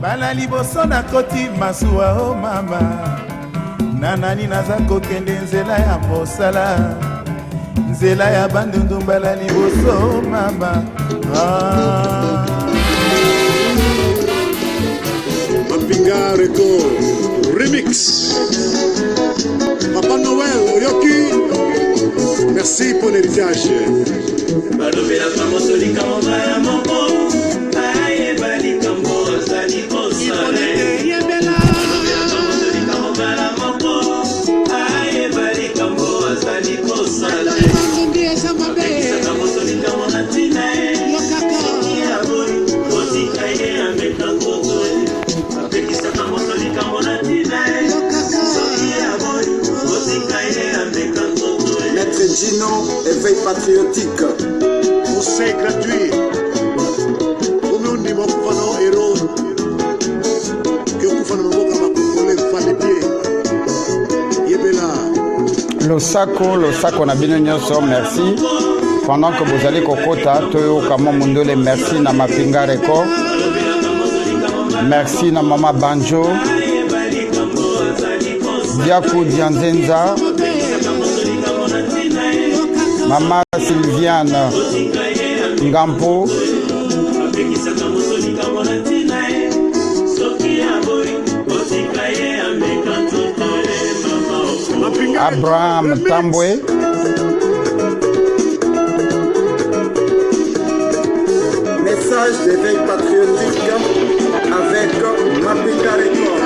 bala liboso na koti masuwa o mama nanani naza kokende nzela ya mosala nzela ya bandundu bala liboso mama Mapinga Record Remix. Papa Noël Oyoki, merci pour l'héritage. Gino, éveil patriotique. Conseil gratuit. Comme on dit, mon pano héros. Que vous faites mon boca, ma femme les pieds. Yébela. Le saco na bino nyonso, merci. Pendant que vous allez kokota, toyo kamo mundole, merci na Mapinga Record. Merci na Mama Banjo. Diakou Dianzenza. Mama Sylviane Ngampo, Abraham Tambwe, message d'éveil patriotique avec Mapinga Record.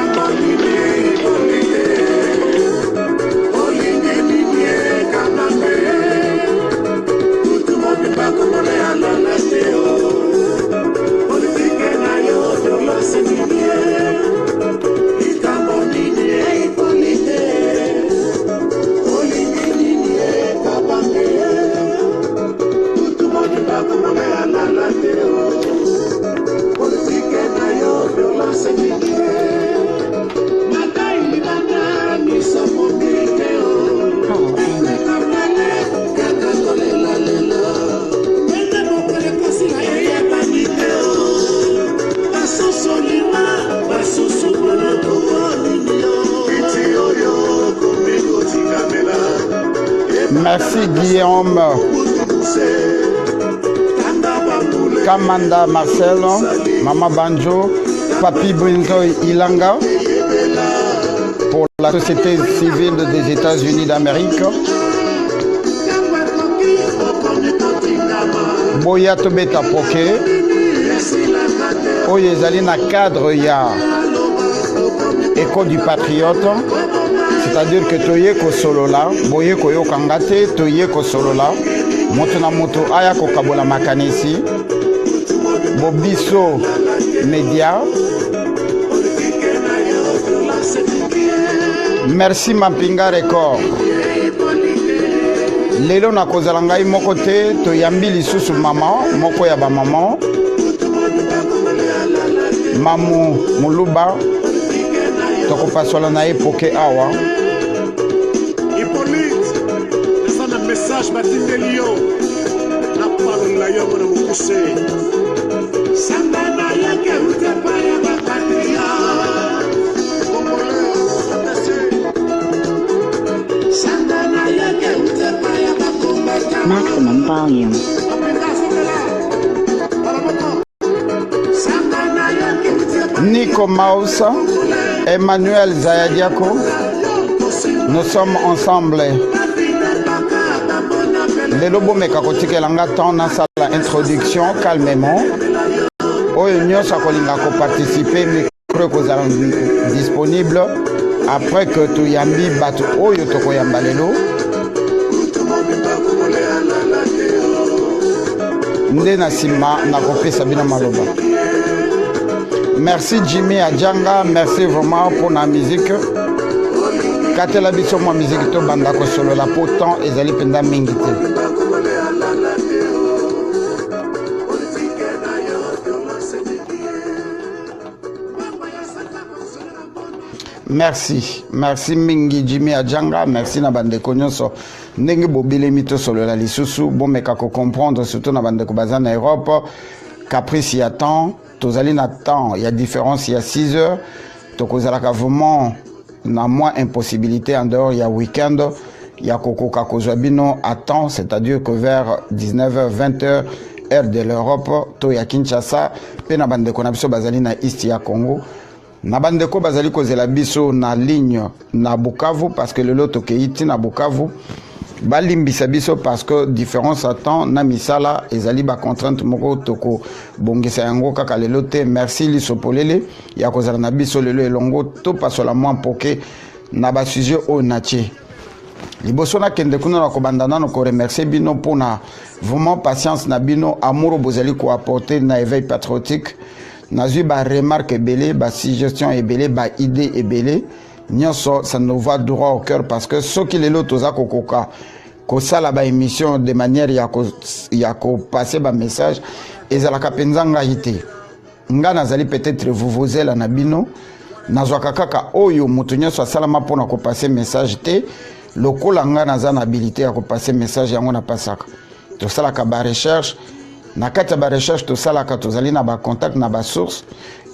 Merci Guillaume Kamanda Marcelo, Mama Banjo, Papi Brinzo Ilanga pour la société civile des États-Unis d'Amérique. Boya Tobeta Poké, Oye Zalina cadre ya École du Patriote. C'est-à-dire que toye ko solo la, boye ko yo kangate, toye ko solo la, moto na moto aya ko kabola makanisi, bobiso media. Merci Mapinga Record. Lelo na kozala ngai moko te, toyambi lisusu mama, moko ya ba mama. Mamu Muluba, toko pasola na epoke awa. Message Matinde Lyon, la parole de la Yom de Moussé. Sandana Yake Utepaya Bakatia. Sandana Yake Utepaya Bakumba. Maximum volume. Nico Mausa, Emmanuel Zayadiako, nous sommes ensemble. Les lobos mekakotika langa temps na sala introduction calmement. Oyo nyosa kolinga ko participer micro ko disponible après que tu yambi batu oyo toko yamba lelo. Nde na sima na kopesa bina maloba. Merci Jimmy Adjanga, merci vraiment pour la musique. Katela biso mo musique to banda ko solo la pourtant ezali penda mingi te. Merci, merci mingi Jimmy Adjanga, merci na bande ko nyonso. Ndenge bobile mito solo la lisusu, bon meka ko comprendre surtout na bande ko baza na Europe. Caprice y attend. tozali na temps, il y a différence, il y a 6 heures, tokozalaka vraiment na moins impossibilité en dehors, il y a week-end, il y a kokoka kozwabino à temps, c'est-à-dire que vers 19h, 20h, heure de l'Europe, to ya Kinshasa, pe na bandeko na biso bazali na East ya Congo. Na bandeko bazali kozela biso na ligne na Bukavu, parce que le loto keiti na Bukavu, balimbisa biso parce que différence à temps na misala ezali ba contrainte moko toko bongisa yango kaka lelo te. Merci lisopolele ya kozala na biso lelo elongo to pasola mwa mpoke na ba sujet o natie liboso na kende kuna na kobandana no ko remercier bino pona vraiment patience na bino amour bozali ko apporter na éveil patriotique na zui ba remarque ebele ba suggestion ebele ba idée ebele nyonso ça nous va droit au cœur parce que ce qui les lots toza kokoka ko sala ba émission de manière ya ko passer ba message ezalaka penza ngaité nga nazali peut-être vous la na bino nazwaka kaka oyo mutu nyonso salama pona ko passer message te lokola nga naza na habilité ya ko passer message yango na pasaka to sala ka ba recherche na kati ba recherche to sala ka tozali na ba contact na ba source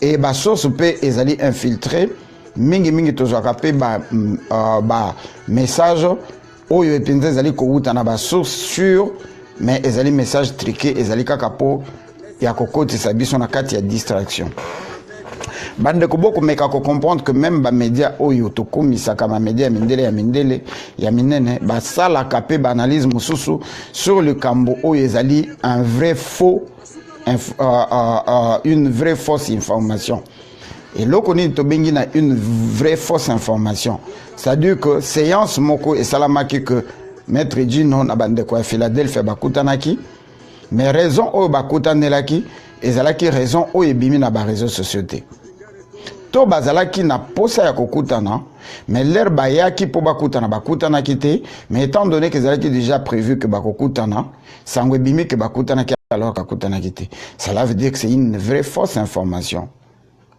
et ba source peut ezali infiltré mingi tozwaka pe ba message oyo epenza ezali kouta na ba source sur mais ezali message triqué ezali kaka po ya kokotisa biso na kati ya distraction. Bande ko boko meka ko comprendre que même ba média oyo to komisaka ma média mindele ya minene ba sala kapé ba analyse mususu sur le cambo oyo ezali un vrai faux une vraie fausse information. Et là, on est une vraie fausse information. C'est-à-dire que séance moko et salamaki que maître Gino na bande ko Philadelphie bakutanaki mais raison o bakutanelaki ezalaki raison o ebimi na ba réseaux sociaux. To bazalaki na posa ya kokutana mais l'air bayaki po bakutanaki te mais étant donné que ezalaki déjà prévu que bakokutana sangwe bimi que bakutanaki alors kakutanaki te. Cela veut dire que c'est une vraie fausse information.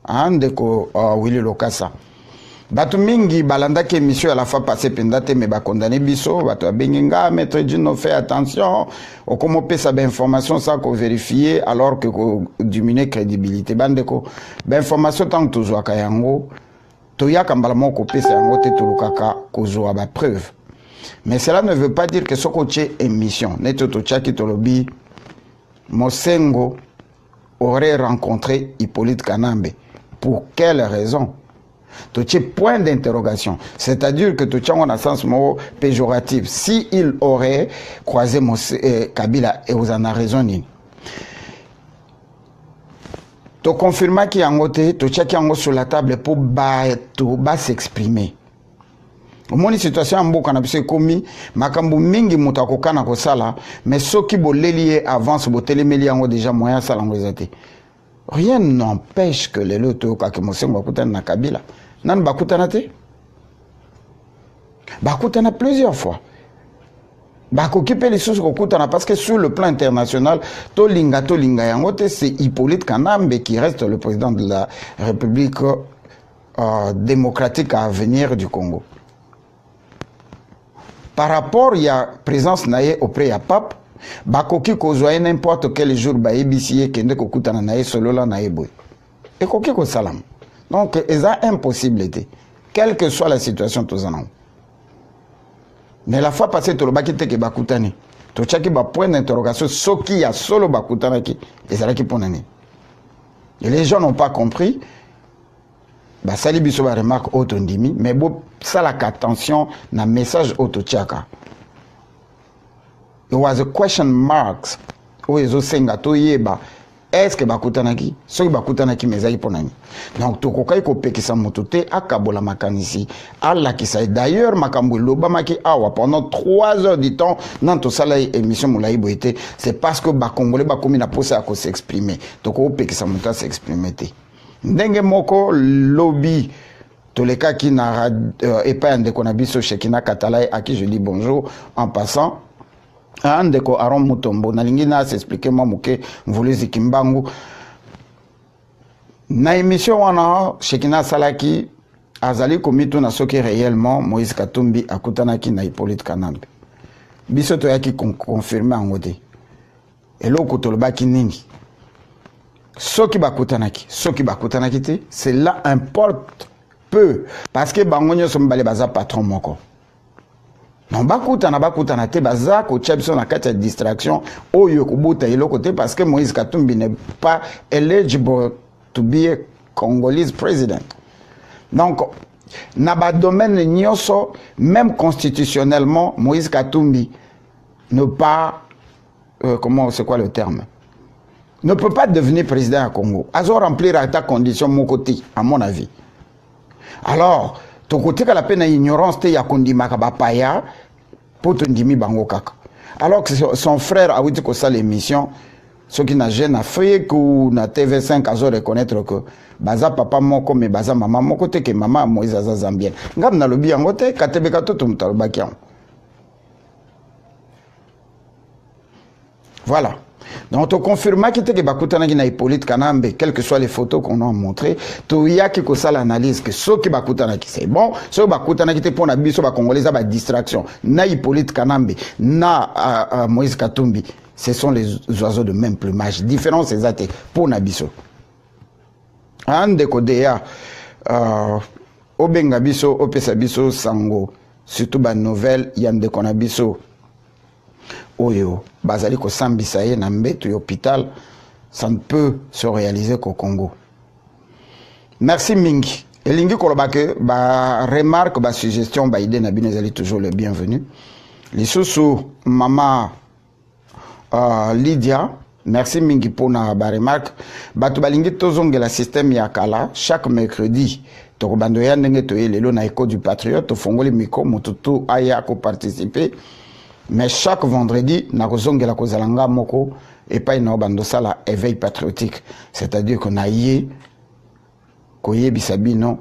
Andeko Willy Lokasa batu mingi balandaki émission à la fois passée pendate mais ba condamné biso batu benginga maître Gino fait attention au comment pesa ba information ça ko vérifier alors que ko diminuer crédibilité bandeko ba information tant toujours kayango to yaka mbala moko pesa yango te tulukaka kozwa ba preuve mais cela ne veut pas dire que soko tche émission neto to tchaki tolobi Mosengo aurait rencontré Hippolyte Kanambe. Pour quelle raison? Tu as point d'interrogation. C'est-à-dire que tu as un sens péjoratif. Si il aurait croisé Kabila, et vous en avez raison. Tu confirmes qu'il y a un côté, tu as sur la table pour s'exprimer. Au moins, situation en beaucoup na commis, makambu mingi mutako kana ko sala, mais ceux qui boleli avance botelemeli yango déjà moyen sala ngozate. Rien n'empêche que les lotos ka Mosengo bakutana na Kabila. Nan bakutana te? Bakutana plusieurs fois. Bakokipe les choses kokutana parce que sur le plan international, tolinga yango te c'est Hippolyte Kanambe qui reste le président de la République démocratique à venir du Congo. Par rapport, il y a présence naïe auprès de pape, bakoki kozwa n'importe quel jour ba ebisiye kende kokutana naïe solo la naïe boy. Et koki ko salam. Donc, ils ont impossibilité, quelle que soit la situation tous en. Mais la fois passée, tu le bakite ke bakutani. Tu chaki ba point d'interrogation, ce qui y a solo bakutana ki, et ça qui ponani. Et les gens n'ont pas compris. Bah, sali biso ba remarque autondimi, mais bon, ça la attention na message auto tchaka. It was a question marks. O ezo senga to yeba. Est-ce que bakutanaki? Ce que bakutanaki mezai ponani. Donc to kokai ko pekisa motote akabola makanisi. Allah qui sait d'ailleurs makambo lobama ki awa pendant 3 heures du temps dans to sala émission moulaï boité, c'est parce que ba congolais ba komi na posa ko s'exprimer. To ko pekisa motote s'exprimer te. Ndenge moko lobby tous les cas qui n'a pas de konabiso Shekina Katalaï à qui je dis bonjour en passant andeko Aron Mutombo nalingi na s'expliquer moi muke mvule zikimbangu na émission wana Shekina Salaki azali komito na soki réellement Moïse Katumbi akutanaki na Hippolyte Kanambe biso to yaki confirmer ngote eloko tolobaki nini soki bakutanaki te, cela importe peu parce que bango nyonso mibale baza patron moko. Non bakutana te baza ko biso na kati ya distraction oyo kobuta eloko te parce que Moïse Katumbi n'est pas eligible to be a Congolese president. Donc na ba domaine nyonso même constitutionnellement Moïse Katumbi ne pas comment c'est quoi le terme, ne peut pas devenir président à Congo. Azo remplir à ta condition mon côté à mon avis. Alors ton côté qu'à la peine à ignorance te ya kondima ka bapaya pour te ndimi bango kaka. Alors que son frère a dit que ça l'émission ce qui n'a jeune Afrique ou na TV5 azo reconnaître que baza papa moko mais baza maman moko te que maman Moïse aza zambienne. Ngam na lobi yango te katebe ka to mutaloba kian. Voilà. Donc, on confirme que bakutana na Hippolyte Kanambe, quelles que soient les photos qu'on a montrées, tout y a qui ça l'analyse que ce qui bakutana qui c'est bon, ce qui bakutana qui te pour na biso ba congolais ba distraction, na Hippolyte Kanambe, na Moïse Katumbi, ce sont les oiseaux de même plumage, différents ces athées pour na biso. Ande kodea obenga biso, opesa biso sango, surtout ba nouvelle yande konabiso. Oyo, bazali ko sambisa ye na mbeto hôpital, ça ne peut se réaliser qu'au Congo. Merci mingi. Elingi koloba ke ba remarque, ba suggestion, ba idée na bino ezali toujours le bienvenu. Lisusu mama Lydia, merci mingi pour na ba remarque. Batu balingi tozongela système ya kala chaque mercredi. Toko bando ya ndenge to lelo na Écho du Patriote, to fongoli miko mututu aya ko participer. Mais chaque vendredi, na kozongela kozalanga moko et pas na bandosa la éveil patriotique, c'est-à-dire qu'on a yé koye bisabino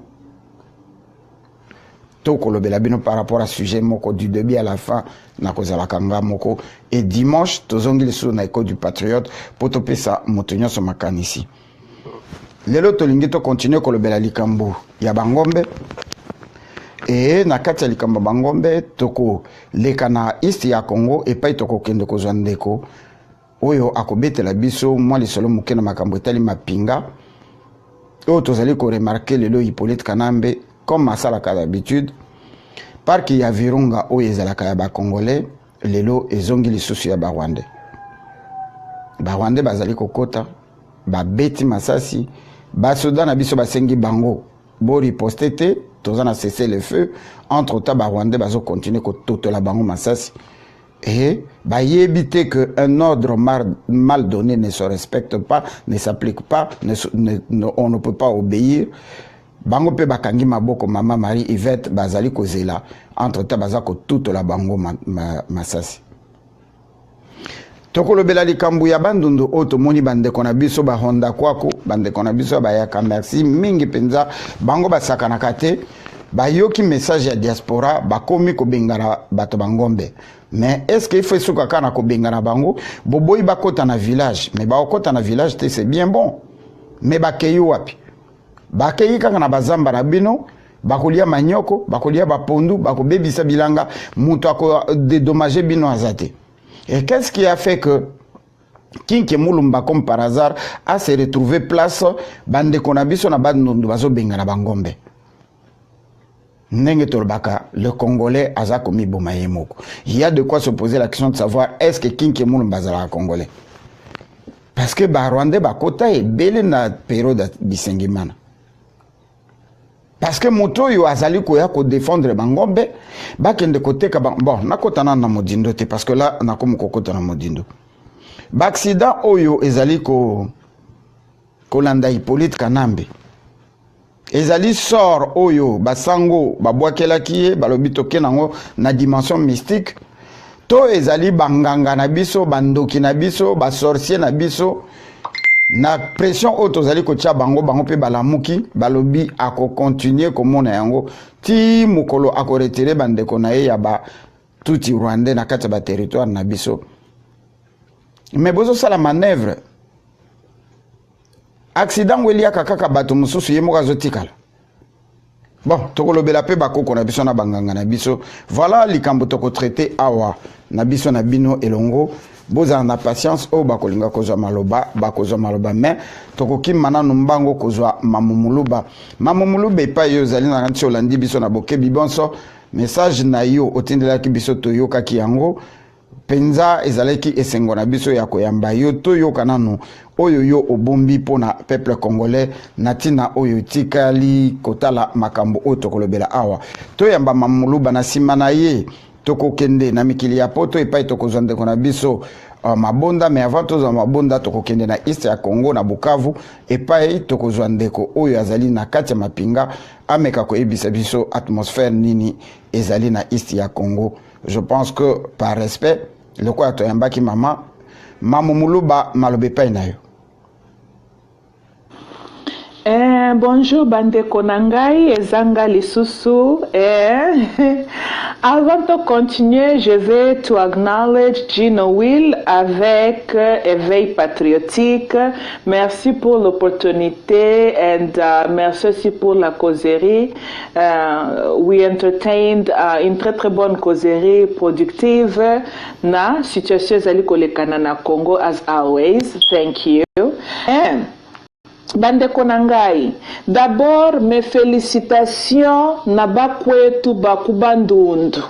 to kolobela bino par rapport à sujet moko du début à la fin na kozala kanga moko et dimanche tozongeli sur na Écho du Patriote pour toper ça motonyo so makanisi. Lelo tolingi to continuer kolobela likambo ya bangombe. Et na kati ya likambo bangombe toko leka na East ya Congo et pas toko kende ko zwandeko oyo akobetela biso mwa lisolo muke na makambo etali mapinga oyo tozali ko remarquer lelo Hippolyte Kanambe comme masala ka d'habitude parc ya Virunga oyo ezalaka ya ba Congolais lelo ezongi lisusu ya ba Rwandais bazali kokota ba beti masasi ba soda na biso basengi bango bo riposte te tozana cesser le feu entre temps ba Rwandais bazo continuer ko totola bango masasi et ba yebite que un ordre mal donné ne se respecte pas, ne s'applique pas, on ne peut pas obéir. Bango pe bakangi maboko mama Marie Yvette bazali kozela entre temps bazako totola bango masasi. Tokolo bela likambu ya bandundu oto moni bande kona biso ba Honda kwako bande kona biso ba yaka merci mingi penza bango basaka na kate ba yoki message ya diaspora ba komi ko bengara bato bangombe. Mais est-ce qu'il faut suka kana ko bengara bango boboyi ba kota na village mais ba kota na village te c'est bien bon mais ba keyo wapi ba keyi kaka na bazamba na bino bakolia manyoko bakolia ba pondu bako bebisa bilanga muto ako dédommager bino azate. Et qu'est-ce qui a fait que Kinke Mulumba, comme par hasard, a se retrouvé place bande konabiso na bande bazo benga na bangombe. Nenge tolbaka, le Congolais aza komi bomaye moko. Il y a de quoi se poser la question de savoir est-ce que Kinke Mulumba zala Congolais. Parce que ba Rwandais ba kota e bele na période bisengimana. Parce que moto yo azali koya ko défendre bangombe bakende côté ka bon nakota na modindo te parce que là nakomo kokota na modindo ba accident oyo ezali ko landa Hippolyte Kanambe ezali sort oyo basango babwakela kiye balobi toke nango na dimension mystique to ezali banganga na biso bandoki na biso ba sorcier na biso na pression auto zali ko tia bango pe balamuki balobi ako continuer komona yango ti mukolo ako retirer bandeko na ye ya ba tuti Rwandais na kati ba territoire na biso mais bozo sala manœuvre accident weli akaka bato mususu ye moka zotikala bon tokolobela pe bakoko na biso na banganga na biso voilà likambo toko traiter awa na biso na bino elongo bozala na patience oyo bakolinga kozwa maloba bakozwa maloba mais tokoki mana numbango kozwa mamumuluba mamumuluba epai yo ozali na nti olandi biso na bokebi bonso message na yo otindelaki biso toyokaki yango penza ezalaki esengo na biso ya koyamba yo toyoka nanu oyo yo obombi pona peuple congolais natina oyo tikali kotala makambo oyo tokolobela awa toyamba mamuluba na nsima na ye tokokende na mikili ya poto epai tokozwa ndeko na biso mabonda mais avant tozwa mabonda tokokende na East ya Congo na Bukavu epai tokozwa ndeko oyo azali na kati ya mapinga ameka koyebisa biso atmosphère nini ezali na East ya Congo. Je pense que par respect le quoi toyambaki mama mamumuluba malobe epai na yo. Bonjour bandeko nangai ezanga lisusu avant de continuer je vais to acknowledge Gino Will avec Éveil Patriotique. Merci pour l'opportunité and merci aussi pour la causerie. We entertained une très bonne causerie productive na situation ezali kolekana na Congo as always. Thank you. Bandeko nangai, d'abord mes félicitations na bakwetu bakubandundu.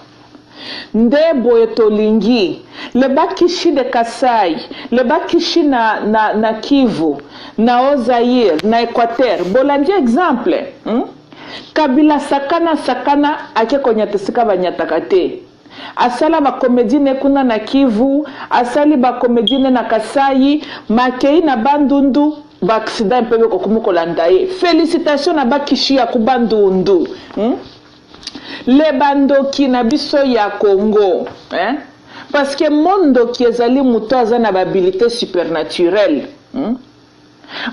Nde boyetolingi, le bakishi de Kasai, le bakishi na Kivu, na Ozaïr, na Équateur. Bolandi exemple, Kabila sakana ake konyatesika banyatakate. Asala ba komedine kuna na Kivu, asali ba komedine na Kasai, makei na bandundu. Accident peu kokumukolandaye. Félicitations na bakishi ya kubandundu. Le bandoki na biso ya Congo, parce que mondo qui ezali muto aza na habilité supernaturelle.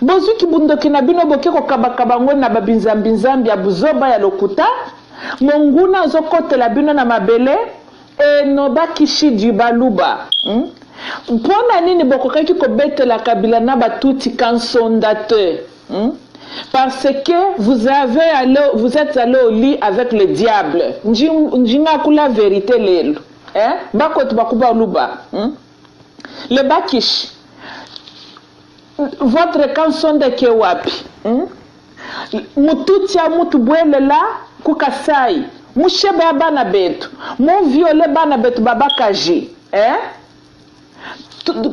Bozu ki bundoki na bino boke ko kabakabango na babinzambinzambi ya buzoba ya lokuta, monguna zokote la bino na mabele e no bakishi du baluba. Pona nini bokokaki kobete la Kabila na batuti kansondateur parce que vous êtes allé au lit avec le diable. Njinga kula vérité lelo bakot bakuba luba le bakish votre kansonda ke wapi mututi ya mutu bwelela kukasai mushebe ya bana betu mu viole bana betu babakaji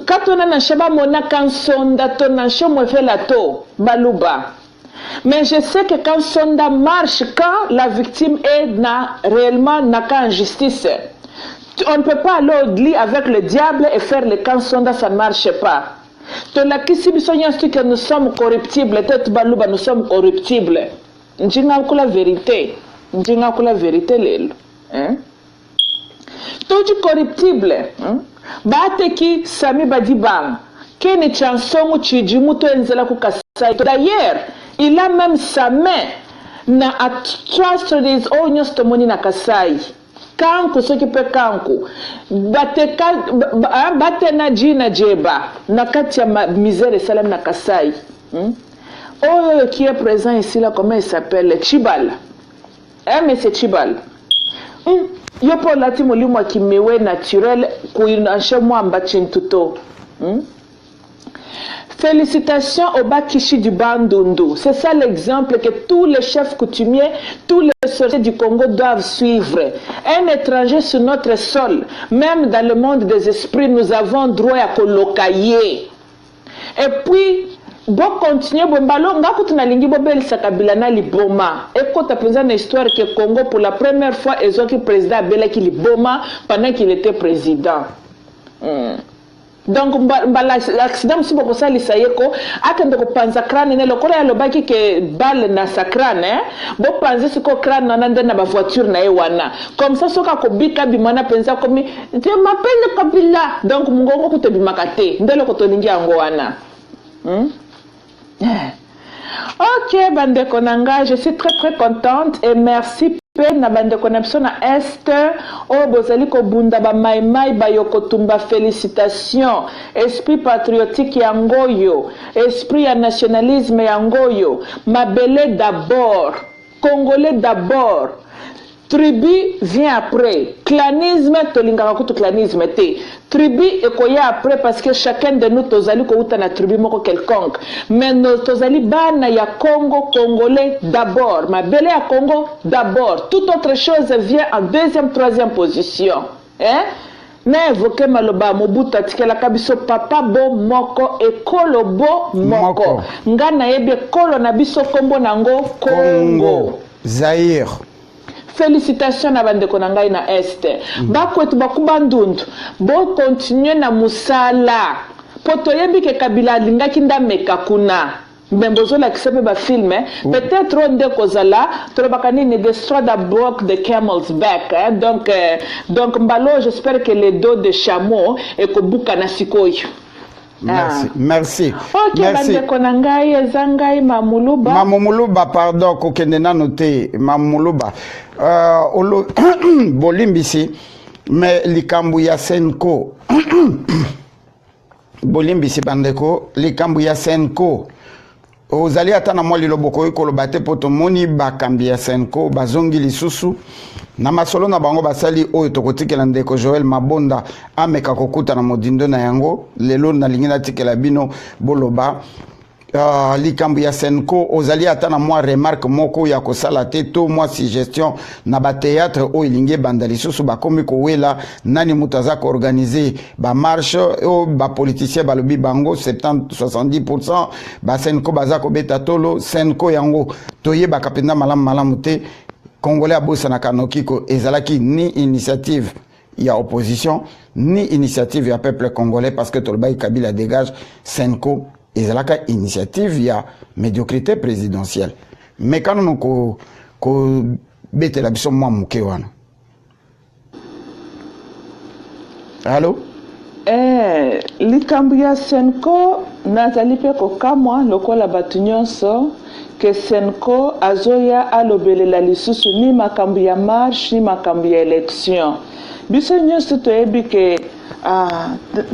Katona na sheba mona kansonda to na shemo fela to baluba. Mais je sais que quand sonda marche, quand la victime est réellement na injustice, on ne peut pas aller au lit avec le diable et faire le kansonda, ça ne marche pas. To la kisi bisonya que nous sommes corruptibles, tête baluba nous sommes corruptibles. Njinga ko la vérité, njinga ko la vérité lelo. Tout corruptible. Bateki Sami Badibang, Kene Chansongu Chijimuto Enzela Kukasai. D'ailleurs, il a même sa main na at 3 studies onyos tomoni na Kasai. Kanku soki pe kanku. Batena jina jeba na kati ya misère salam na Kasai. Oh, qui est présent ici là, comment il s'appelle? Chibal. Mais c'est Chibal. Yopo lati molimo kimewe naturel kuinanshe mwamba chintuto. Félicitations au Bakishi du Bandundu. C'est ça l'exemple que tous les chefs coutumiers, tous les sorciers du Congo doivent suivre. Un étranger sur notre sol, même dans le monde des esprits, nous avons droit à colocailler. Et puis, bon continuer bombalo ngako tunalingi bobeli sakabila na liboma ekota penza na histoire que Congo pour la première fois ezoki président abela ki liboma pendant qu'il était président. Donc l'accident si boko sali sayeko akende ko panza crâne ne lokolo ya lobaki ke balle na sa crâne bo panza siko crâne na ndenda na ba voiture na ewana comme ça soka ko bika bimana penza komi je m'appelle Kabila donc mungongo kutebimakate ndelo ko tolingi yango wana. Ok, bandeko nanga, je suis très contente et merci na bandeko na biso na Est o bozali ko bunda ba maimai ba yokotumba. Félicitations, esprit patriotique yangoyo, esprit ya nationalisme yangoyo, mabele d'abord, congolais d'abord. Tribu vient après. Clanisme, tolingaka kutu clanisme te. Tribu ekoya après parce que chacun de nous tozali ko uta na tribu moko quelconque. Mais nous tozali bana ya Congo, Congolais d'abord. Ma belle ya Congo d'abord. Toute autre chose vient en deuxième, troisième position. Hein? Na évoqué maloba Mobutu atikela kabiso papa bo moko ekolo bo moko. Nga na yebi ekolo na biso kombo nango Congo. Zaire. Félicitations à bandeko na ngai na Este. Bakwetu bakubandundu. Bo continuer na musala. Poto yebi ke Kabila lingaki ndameka kuna. Mbembozo la kisepe ba film. Peut-être on de kozala. Torobakani ne destroy the broke the camel's back. Donc mbalo j'espère que les dos de chameau et kobuka na sikoyo. Merci. Merci. Ok, bandeko na ngai ezangai Mamuluba. Mamuluba, pardon, kokende na noté Mamuluba. Bolimbisi, mais likambu ya Senko. Bolimbisi bandeko, likambu ya Senko. Ozali atana mwa liloboko yikolobate poto moni bakambi ya Senko bazongi lisusu. Na masolo na bango basali oyo tokotikela ndeko Joel Mabonda ameka kokuta na modindo na yango lelo na lingina tikela bino boloba likambu ya Senko ozali atana mwa remarque moko ya kosala te to mwa suggestion na ba théâtre o ilinge banda lisusu bakomi kowela nani mutaza ko organiser ba marche o ba politicien balobi bango 70-70% ba Senko bazako beta tolo Senko yango toyeba kapenda malamu te Congolais a bossé na kanokiko ezalaki ni initiative ya opposition ni initiative ya peuple congolais parce que Tolbaï Kabila dégage Senko ezalaka initiative ya médiocrité présidentielle mais quand nous ko bete la biso mwa muke wana. Allô? Likambu ya Senko nazali pe kokamwa lokola batu nyonso que Senko azoya alobelela lisusu ni makambu ya marche ni makambu ya élection. Biso nyonso toyebi ke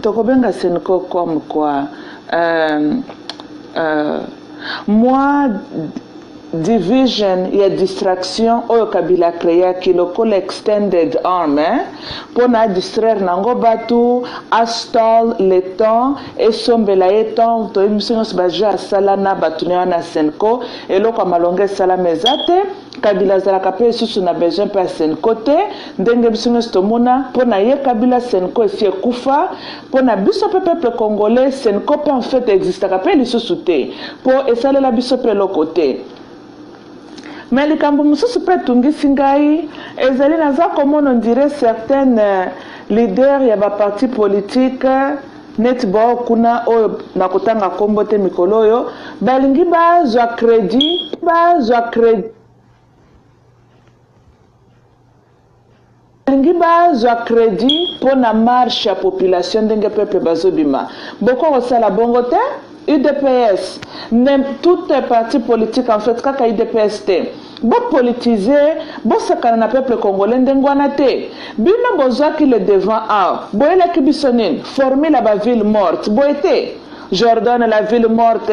tokobenga Senko comme quoi moi division ya distraction oyo Kabila créa ki lokola extended arm pour na distraire nango batu a stall le temps et sombela ye temps to émission baja sala na batu na Senko et loko malonge sala mezate Kabila zalaka pe susu na besoin pa Senko te ndenge biso stomona pour na ye Kabila Senko esi kufa pour na biso peuple congolais Senko pe en fait existaka pe lisusu te pour esalela biso pe lokote. Mais les Camboussous se prêtent tout ngai ezali naza comme on dirait certains leaders ya ba parti politique netbo kuna o nakotanga kombote mikolo yo balingi bazwa crédit pour na marche ya population ndenge peuple bazobima boko osala bongo te UDPS, même toutes les partis politiques en fait, kaka UDPS te. Bo politiser, bo sakana na peuple congolais ndengwana te. Bino bozwa ki le devant a. Bo ele ki bisonin, former la ville morte. Bo été. J'ordonne la ville morte,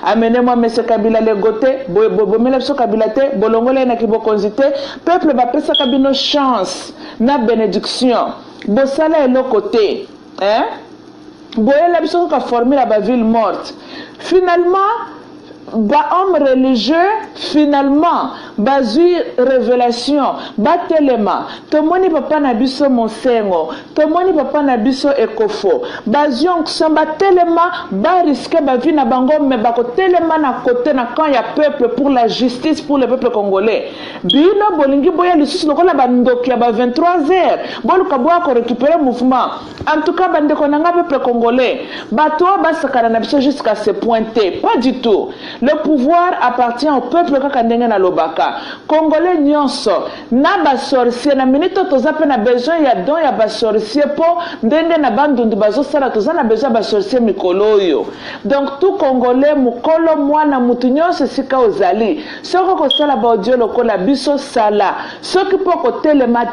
amenez-moi M. Kabila Legote, bo melepso Kabila te, bolongole na ki bo konzite, peuple ba pesa kabino chance, na bénédiction. Bo sala elokote, hein? Boye la biso ka former la ville morte. Finalement, ba homme religieux finalement bazui révélation batelema tomoni papa na biso monsengo tomoni papa na biso ekofo bazion samba telema ba risque ba vie na bango me ba ko telema na côté na quand ya peuple pour la justice pour le peuple congolais bino bolingi boya lisusu lokola bandoki ya ba 23h boluka boya ko récupérer mouvement en tout cas bandeko nanga peuple congolais bato ba sakana na biso jusqu'à ce point pas du tout. Le pouvoir appartient au peuple kaka ndenge na lobaka. Congolais nyonso na ba sorcier na minute toza pe na besoin ya don ya ba sorcier po ndenge na bandundu bazo sala toza na besoin ba sorcier mikolo yo. Donc tout Congolais mukolo mwana mutu nyonso sika ozali. Soko ko sala ba audio lokola biso sala. Soki poko telema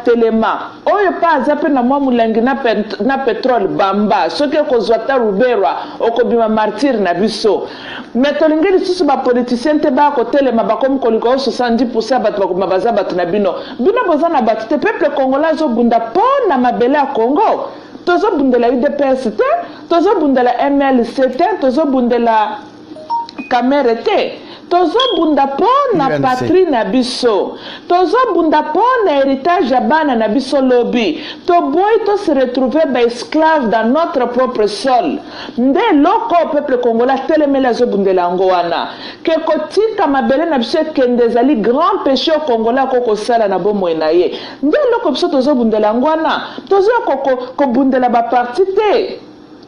oyo pa azape na mwa mulangi na pétrole bamba. Soki ko zwata ruberwa okobima martyr na biso. Mais tolingeli susu ba politicien te ba ko telema ba comme koliko 70 90% bato bakoma baza bato na bino boza na bato te peuple congolais azobunda po na mabele ya Congo tozobundela UDPS te tozobundela MLC te tozobundela Kamere te tozobunda po na patrie na biso tozobunda po na héritage ya bana na biso lobi toboyi to se retrouver ba esclave dans notre propre sol nde loko peuple congolais telemeli azobundela yango wana ke kotika mabele na biso ekende ezali grand péché au congolais akokosala na bomoi na ye nde loko biso tozobundela yango wana tozoya kobundela baparti te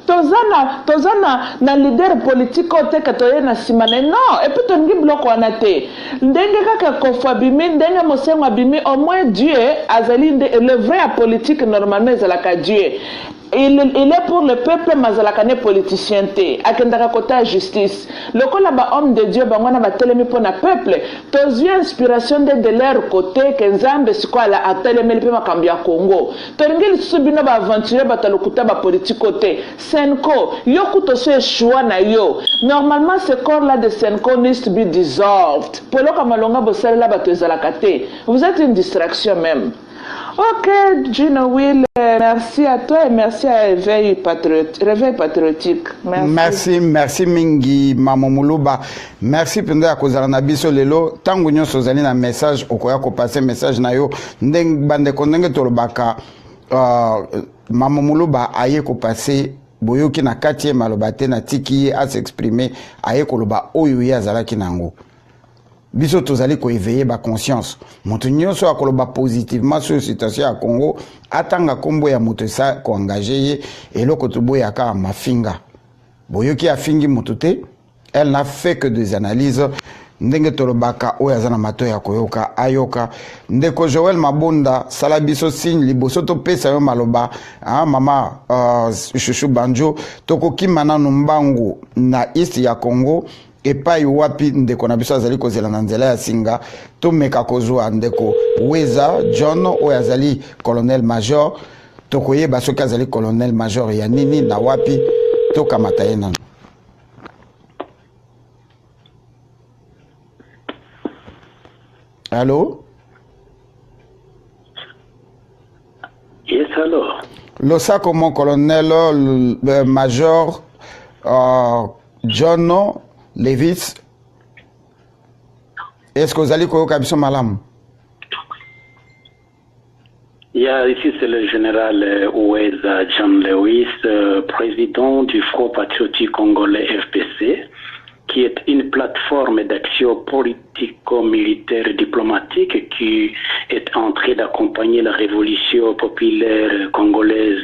tozana na leader politique oteka toye na simane non et puis tongi bloko wana te ndenge kaka kofwa bimi ndenge mosengo bimi au moins Dieu azali le vrai politique normalement ezalaka Dieu il est pour le peuple mazalakane politicien te akendaka kota justice lokola ba homme de Dieu bangwana batelemi pona peuple tozi inspiration de leur côté que nzambe sikoala atelemeli pe makambi ya Congo tolingi lisusu bino ba aventurer batalokuta ba politique te Senko yoku to se choix na yo normalement ce corps là de Senko needs to be dissolved poloka malonga bosala bato ezalaka te vous êtes une distraction même. Ok, Gino Will, merci à toi et merci à Réveil Patriotique. Merci Mingi Mamomuluba. Merci pende ya kozala na biso lelo tangu nyonso zali na message okoya ko passer message na yo ndenge bande kondenge tolobaka Mamomuluba aye ko passer boyoki na 4e malobate na tiki a s'exprimer aye ko loba oyo ya zalaki nango. Biso tozali ko éveiller ba conscience moto nyonso akoloba positivement sur situation ya Congo atanga kombo ya moto sa ko engager ye eloko toboya ka mafinga boyoki afingi moto te elle n'a fait que des analyses ndenge tolobaka oyo azana mato ya koyoka ayoka ndeko Joël Mabonda sala biso signe liboso to pesa yo maloba mama Chouchou Banjo tokokima na mbangu na east ya Congo epai wapi ndeko na biso azali kozela na nzela ya singa to meka kozwa ndeko Weza John oyo azali colonel major tokoyeba soki azali colonel major ya nini na wapi to kamata ye nanu. Allô? Yes, allô. Losa comme colonel major John Levis, est-ce que vous allez koyoka biso malamu? Yeah, ici c'est le général Oueza John Lewis, président du Front Patriotique Congolais FPC, qui est une plateforme d'action politico-militaire et diplomatique qui est en train d'accompagner la révolution populaire congolaise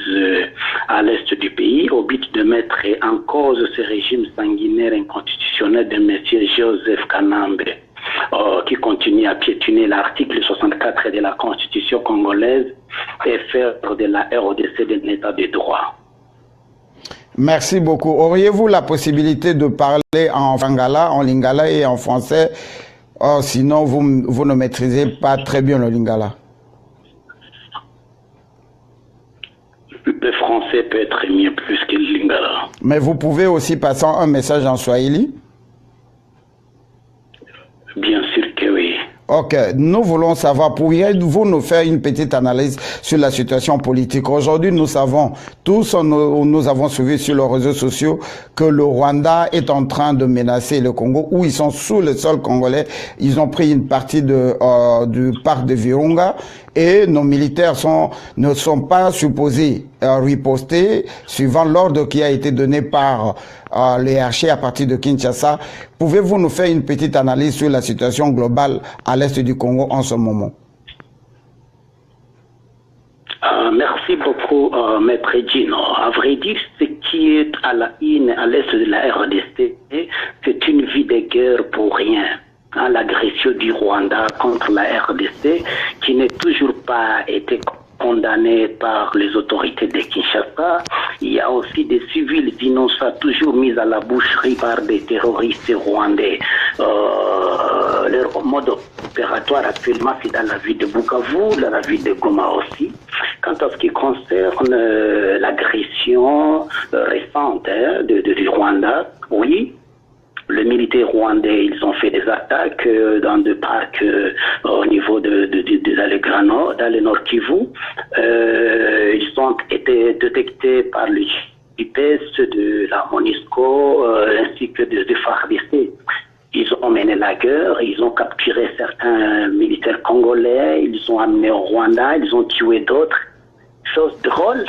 à l'est du pays au but de mettre en cause ce régime sanguinaire inconstitutionnel de M. Joseph Kanambe, qui continue à piétiner l'article 64 de la Constitution congolaise et faire de la RDC d'un état de droit. Merci beaucoup. Auriez-vous la possibilité de parler en Fangala, en Lingala et en français? Sinon, vous ne maîtrisez pas très bien le Lingala. Le français peut être mieux plus que le Lingala. Mais vous pouvez aussi passer un message en Swahili? Bien sûr que oui. Ok, nous voulons savoir, pourriez-vous nous faire une petite analyse sur la situation politique? Aujourd'hui, nous savons, tous nous avons suivi sur les réseaux sociaux que le Rwanda est en train de menacer le Congo, où ils sont sous le sol congolais. Ils ont pris une partie du parc de Virunga et nos militaires ne sont pas supposés riposter suivant l'ordre qui a été donné par les archers à partir de Kinshasa. Pouvez-vous nous faire une petite analyse sur la situation globale à l'est du Congo en ce moment? Merci beaucoup, Maître Gino. À vrai dire, ce qui est à la une à l'est de la RDC, c'est une vie de guerre pour rien. L'agression du Rwanda contre la RDC qui n'est toujours pas été condamnée par les autorités de Kinshasa. Il y a aussi des civils innocents toujours mis à la boucherie par des terroristes rwandais. Leur mode opératoire actuellement c'est dans la ville de Bukavu, dans la ville de Goma aussi. Quant à ce qui concerne l'agression récente du Rwanda, oui, les militaires rwandais, ils ont fait des attaques dans des parcs au niveau dans le Nord Kivu. Ils ont été détectés par le GPS de la MONUSCO ainsi que des FARDC. Ils ont mené la guerre, ils ont capturé certains militaires congolais, ils ont amenés au Rwanda, ils ont tué d'autres. Chose drôle,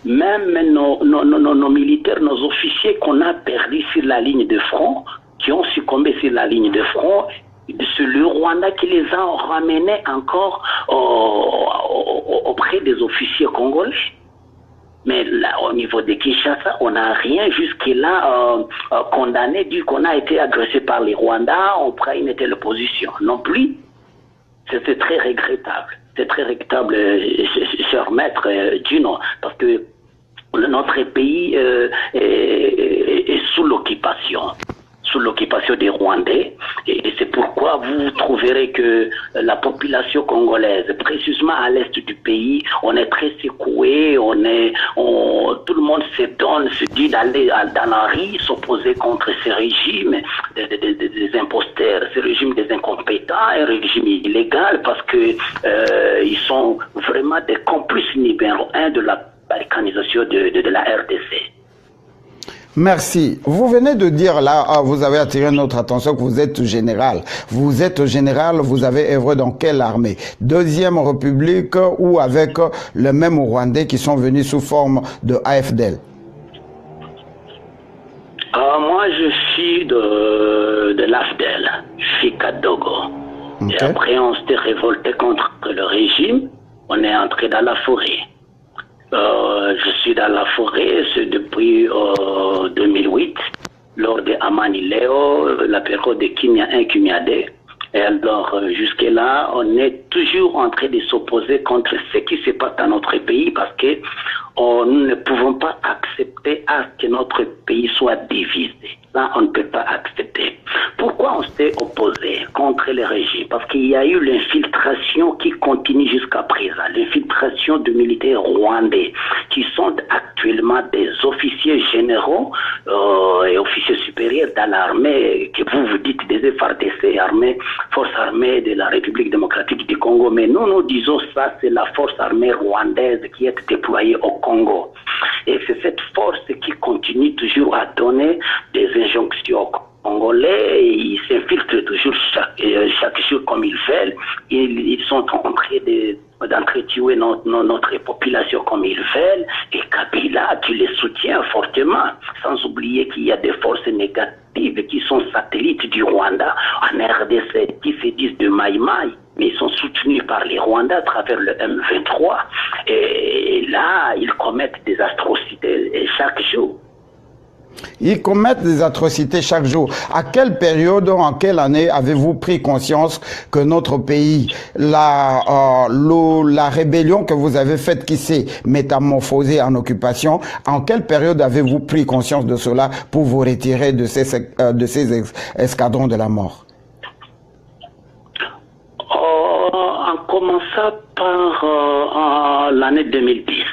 même nos militaires, nos officiers qu'on a perdus sur la ligne de front, qui ont succombé sur la ligne de front, c'est le Rwanda qui les a ramenés encore auprès des officiers congolais. Mais là, au niveau de Kinshasa, on n'a rien jusque-là condamné, du qu'on a été agressé par les Rwandais, on prend une telle position. Non plus, c'est très regrettable. C'est très regrettable, cher maître Gino, parce que notre pays est sous l'occupation des Rwandais, et c'est pourquoi vous trouverez que la population congolaise, précisément à l'est du pays, on est très secoué, tout le monde se dit d'aller dans la rue, s'opposer contre ces régimes des imposteurs, ces régimes des incompétents, un régime illégal, parce que ils sont vraiment des complices numéro 1 de la balkanisation de la RDC. Merci. Vous venez de dire là, vous avez attiré notre attention que vous êtes général. Vous êtes général, vous avez œuvré dans quelle armée? Deuxième République ou avec le même Rwandais qui sont venus sous forme de AFDL? Moi, je suis de l'AFDL, Fikadogo. Okay. Et après, on s'était révolté contre le régime. On est entré dans la forêt. Je suis dans la forêt, c'est depuis 2008, lors de Amanileo, la période de Kimia 1, Kimia 2. Et alors, jusque-là, on est toujours en train de s'opposer contre ce qui se passe dans notre pays parce que nous ne pouvons pas accepter à ce que notre pays soit divisé. Ça, on ne peut pas accepter. Pourquoi on s'est opposé contre le régime? Parce qu'il y a eu l'infiltration qui continue jusqu'à présent. L'infiltration de militaires rwandais qui sont actuellement des officiers généraux et officiers supérieurs dans l'armée, que vous dites des FARDC, Force armée de la République démocratique du Congo. Mais nous disons ça, c'est la force armée rwandaise qui est déployée au Congo. Et c'est cette force qui continue toujours à donner des injonctions aux Congolais. Ils s'infiltrent toujours chaque jour comme ils veulent. Ils sont en train d'entretuer notre population comme ils veulent. Et Kabila, tu les soutiens fortement. Sans oublier qu'il y a des forces négatives qui sont satellites du Rwanda en RDC, qui se disent de Maïmaï. Mais ils sont soutenus par les Rwandais à travers le M23. Et là, ils commettent des atrocités chaque jour. Ils commettent des atrocités chaque jour. À quelle période, en quelle année avez-vous pris conscience que notre pays, la rébellion que vous avez faite qui s'est métamorphosée en occupation, en quelle période avez-vous pris conscience de cela pour vous retirer de ces escadrons de la mort? En commençant par l'année 2010.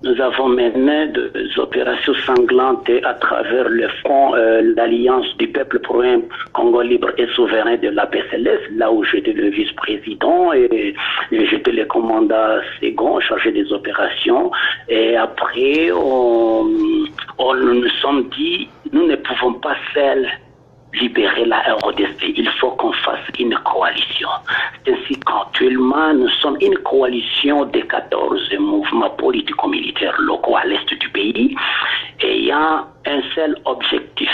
Nous avons mené des opérations sanglantes à travers le front, l'Alliance du peuple pour un Congo libre et souverain de l'APCLS, là où j'étais le vice-président et j'étais le commandant second chargé des opérations. Et après, on nous sommes dit, nous ne pouvons pas seuls libérer la RDC, il faut qu'on fasse une coalition. C'est ainsi qu'actuellement, nous sommes une coalition de 14 mouvements politico-militaires locaux à l'est du pays, ayant un seul objectif.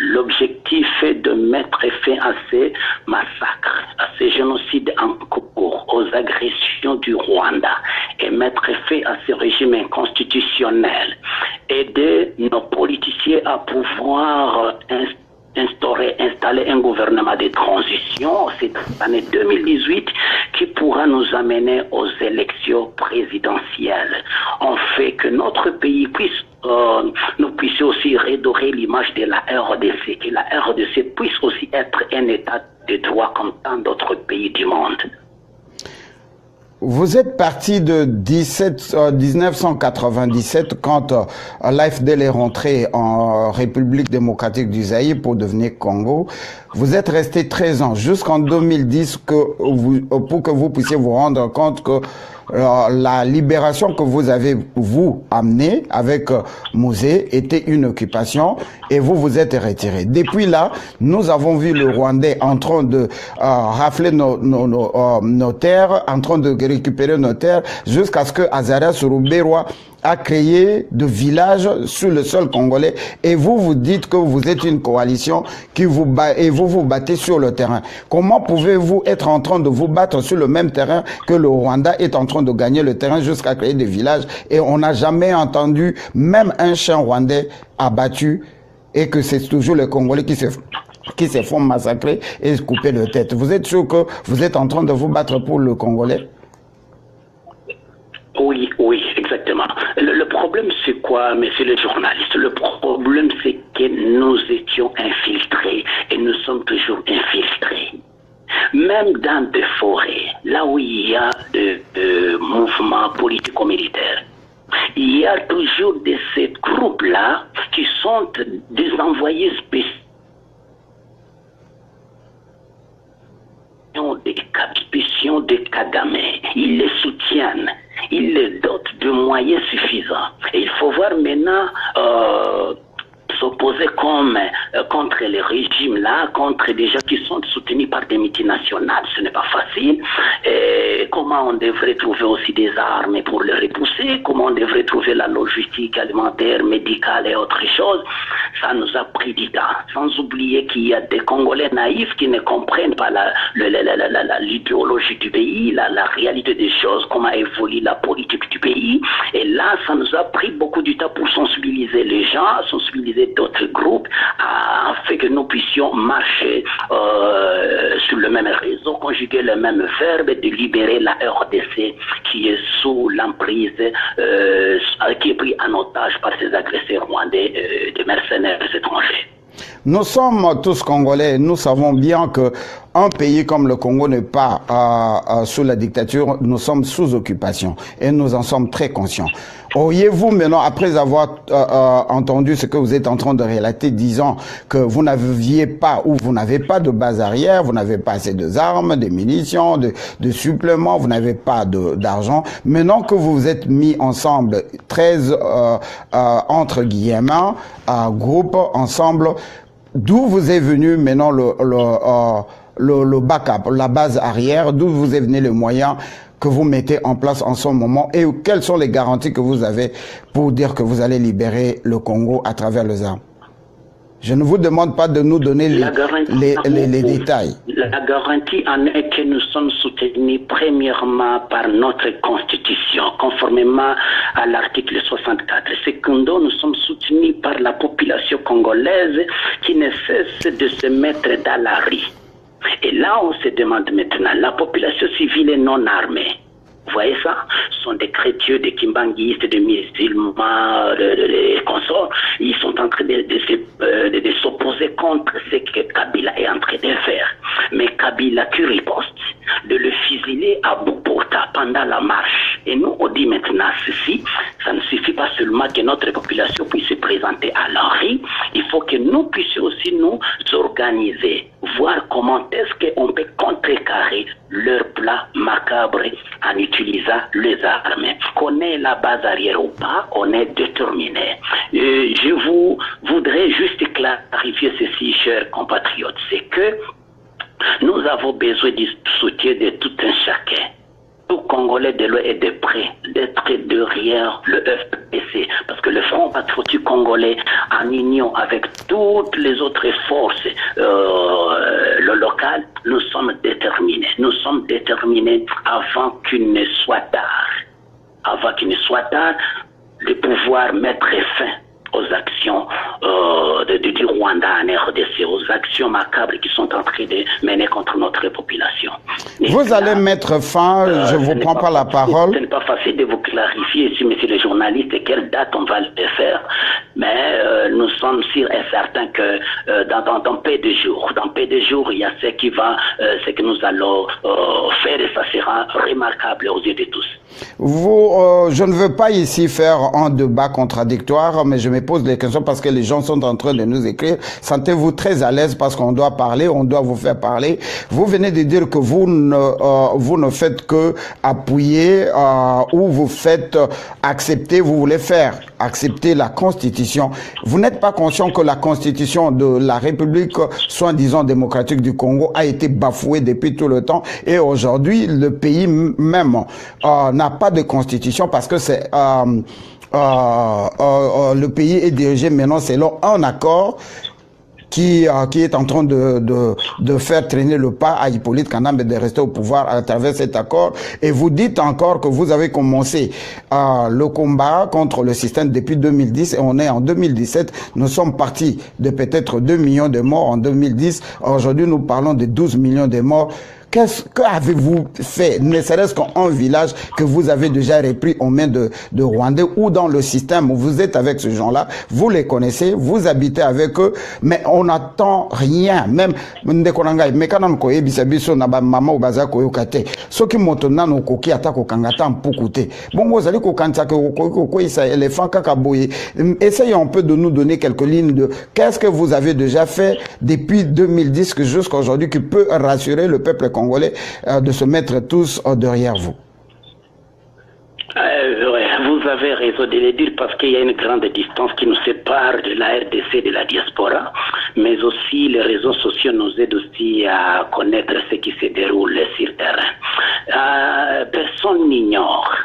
L'objectif est de mettre fin à ces massacres, à ces génocides en cours, aux agressions du Rwanda, et mettre fin à ce régime inconstitutionnel. Aider nos politiciens à pouvoir installer un gouvernement de transition cette année 2018 qui pourra nous amener aux élections présidentielles. On fait que notre pays nous puissions aussi redorer l'image de la RDC, que la RDC puisse aussi être un état de droit comme tant d'autres pays du monde. Vous êtes parti de 1997 quand l'AFDL est rentré en République démocratique du Zaïre pour devenir Congo. Vous êtes resté 13 ans jusqu'en 2010 pour que vous puissiez vous rendre compte que la libération que vous avez, vous, amenée avec Mouzé était une occupation et vous vous êtes retiré. Depuis là, nous avons vu le Rwandais en train de rafler nos terres, en train de récupérer nos terres, jusqu'à ce que Azarias Rouberois a créé de villages sur le sol congolais et vous dites que vous êtes une coalition qui vous bat et vous vous battez sur le terrain. Comment pouvez-vous être en train de vous battre sur le même terrain que le Rwanda est en train de gagner le terrain jusqu'à créer des villages et on n'a jamais entendu même un chien rwandais abattu et que c'est toujours les Congolais qui se font massacrer et couper la tête. Vous êtes sûr que vous êtes en train de vous battre pour le Congolais? Oui, exactement. Le problème, c'est quoi, messieurs les journalistes? Le problème, c'est que nous étions infiltrés et nous sommes toujours infiltrés. Même dans des forêts, là où il y a des mouvements politico-militaires, il y a toujours ces groupes-là qui sont des envoyés spéciaux de Kagame. Ils les soutiennent, ils les dotent de moyens suffisants. Et il faut voir maintenant s'opposer contre les régimes là, contre des gens qui sont soutenus par des multinationales, ce n'est pas facile. Et comment on devrait trouver aussi des armes pour les repousser, comment on devrait trouver la logistique alimentaire, médicale et autres choses. Ça nous a pris du temps. Sans oublier qu'il y a des Congolais naïfs qui ne comprennent pas l'idéologie du pays, la réalité des choses, comment évolue la politique du pays. Et là, ça nous a pris beaucoup de temps pour sensibiliser les gens, sensibiliser d'autres groupes, afin que nous puissions marcher sur le même réseau, conjuguer le même verbe de libérer la RDC qui est sous l'emprise, qui est pris en otage par ces agresseurs rwandais de mercenaires étrangers. Nous sommes tous Congolais, nous savons bien que un pays comme le Congo n'est pas sous la dictature, nous sommes sous occupation et nous en sommes très conscients. Auriez-vous maintenant, après avoir entendu ce que vous êtes en train de relater, disant que vous n'aviez pas ou vous n'avez pas de base arrière, vous n'avez pas assez d'armes, de munitions, de suppléments, vous n'avez pas d'argent, maintenant que vous vous êtes mis ensemble, 13 entre guillemets, groupes ensemble, d'où vous est venu maintenant le backup, la base arrière, d'où vous est venu le moyen que vous mettez en place en ce moment et quelles sont les garanties que vous avez pour dire que vous allez libérer le Congo à travers les armes? Je ne vous demande pas de nous donner les détails. La garantie en est que nous sommes soutenus premièrement par notre constitution, conformément à l'article 64. Secondo, nous sommes soutenus par la population congolaise qui ne cesse de se mettre dans la rue. Et là, on se demande maintenant, la population civile et non armée, vous voyez ça? Ce sont des chrétiens, des kimbanguistes, des musulmans, des consorts. Ils sont en train de s'opposer contre ce que Kabila est en train de faire. Mais Kabila qui riposte, de le fusiller à bout portant pendant la marche. Et nous, on dit maintenant ceci, ça ne suffit pas seulement que notre population puisse se présenter à la rue, il faut que nous puissions aussi nous organiser, voir comment est-ce qu'on peut contrecarrer leur plan macabre en utilisant les armes. Qu'on ait la base arrière ou pas, on est déterminé. Je vous voudrais juste clarifier ceci, chers compatriotes, c'est que nous avons besoin du soutien de tout un chacun. Tout Congolais de loin et de près, d'être derrière le FPC, parce que le Front Patriotique Congolais, en union avec toutes les autres forces locales, nous sommes déterminés. Nous sommes déterminés avant qu'il ne soit tard. Avant qu'il ne soit tard, de pouvoir mettre fin aux actions du Rwanda en RDC, aux actions macabres qui sont en train de mener contre notre population. Vous allez mettre fin, je ne vous prends pas la parole. Ce n'est pas facile de vous clarifier ici, monsieur le journaliste, quelle date on va le faire, mais nous sommes sûrs et certains que dans peu de jours, il y a ce que nous allons faire et ça sera remarquable aux yeux de tous. Je ne veux pas ici faire un débat contradictoire, mais je me pose des questions parce que les gens sont en train de nous écrire. Sentez-vous très à l'aise parce qu'on doit parler, on doit vous faire parler. Vous venez de dire que vous ne faites que appuyer ou vous faites accepter, vous voulez faire accepter la Constitution. Vous n'êtes pas conscient que la Constitution de la République, soi-disant démocratique du Congo, a été bafouée depuis tout le temps et aujourd'hui, le pays même n'a pas de constitution parce que c'est le pays est dirigé maintenant selon un accord qui est en train de faire traîner le pas à Hippolyte Kanambe de rester au pouvoir à travers cet accord. Et vous dites encore que vous avez commencé le combat contre le système depuis 2010 et on est en 2017. Nous sommes partis de peut-être 2 millions de morts en 2010. Aujourd'hui, nous parlons de 12 millions de morts. Qu'avez-vous fait, ne serait-ce qu'un village que vous avez déjà repris aux mains de Rwandais ou dans le système où vous êtes avec ces gens-là, vous les connaissez, vous habitez avec eux, mais on n'attend rien. Même, essayez un peu de nous donner quelques lignes de qu'est-ce que vous avez déjà fait depuis 2010 jusqu'à aujourd'hui qui peut rassurer le peuple congolais de se mettre tous derrière vous. Vous avez raison de le dire parce qu'il y a une grande distance qui nous sépare de la RDC et de la diaspora, mais aussi les réseaux sociaux nous aident aussi à connaître ce qui se déroule sur le terrain. Personne n'ignore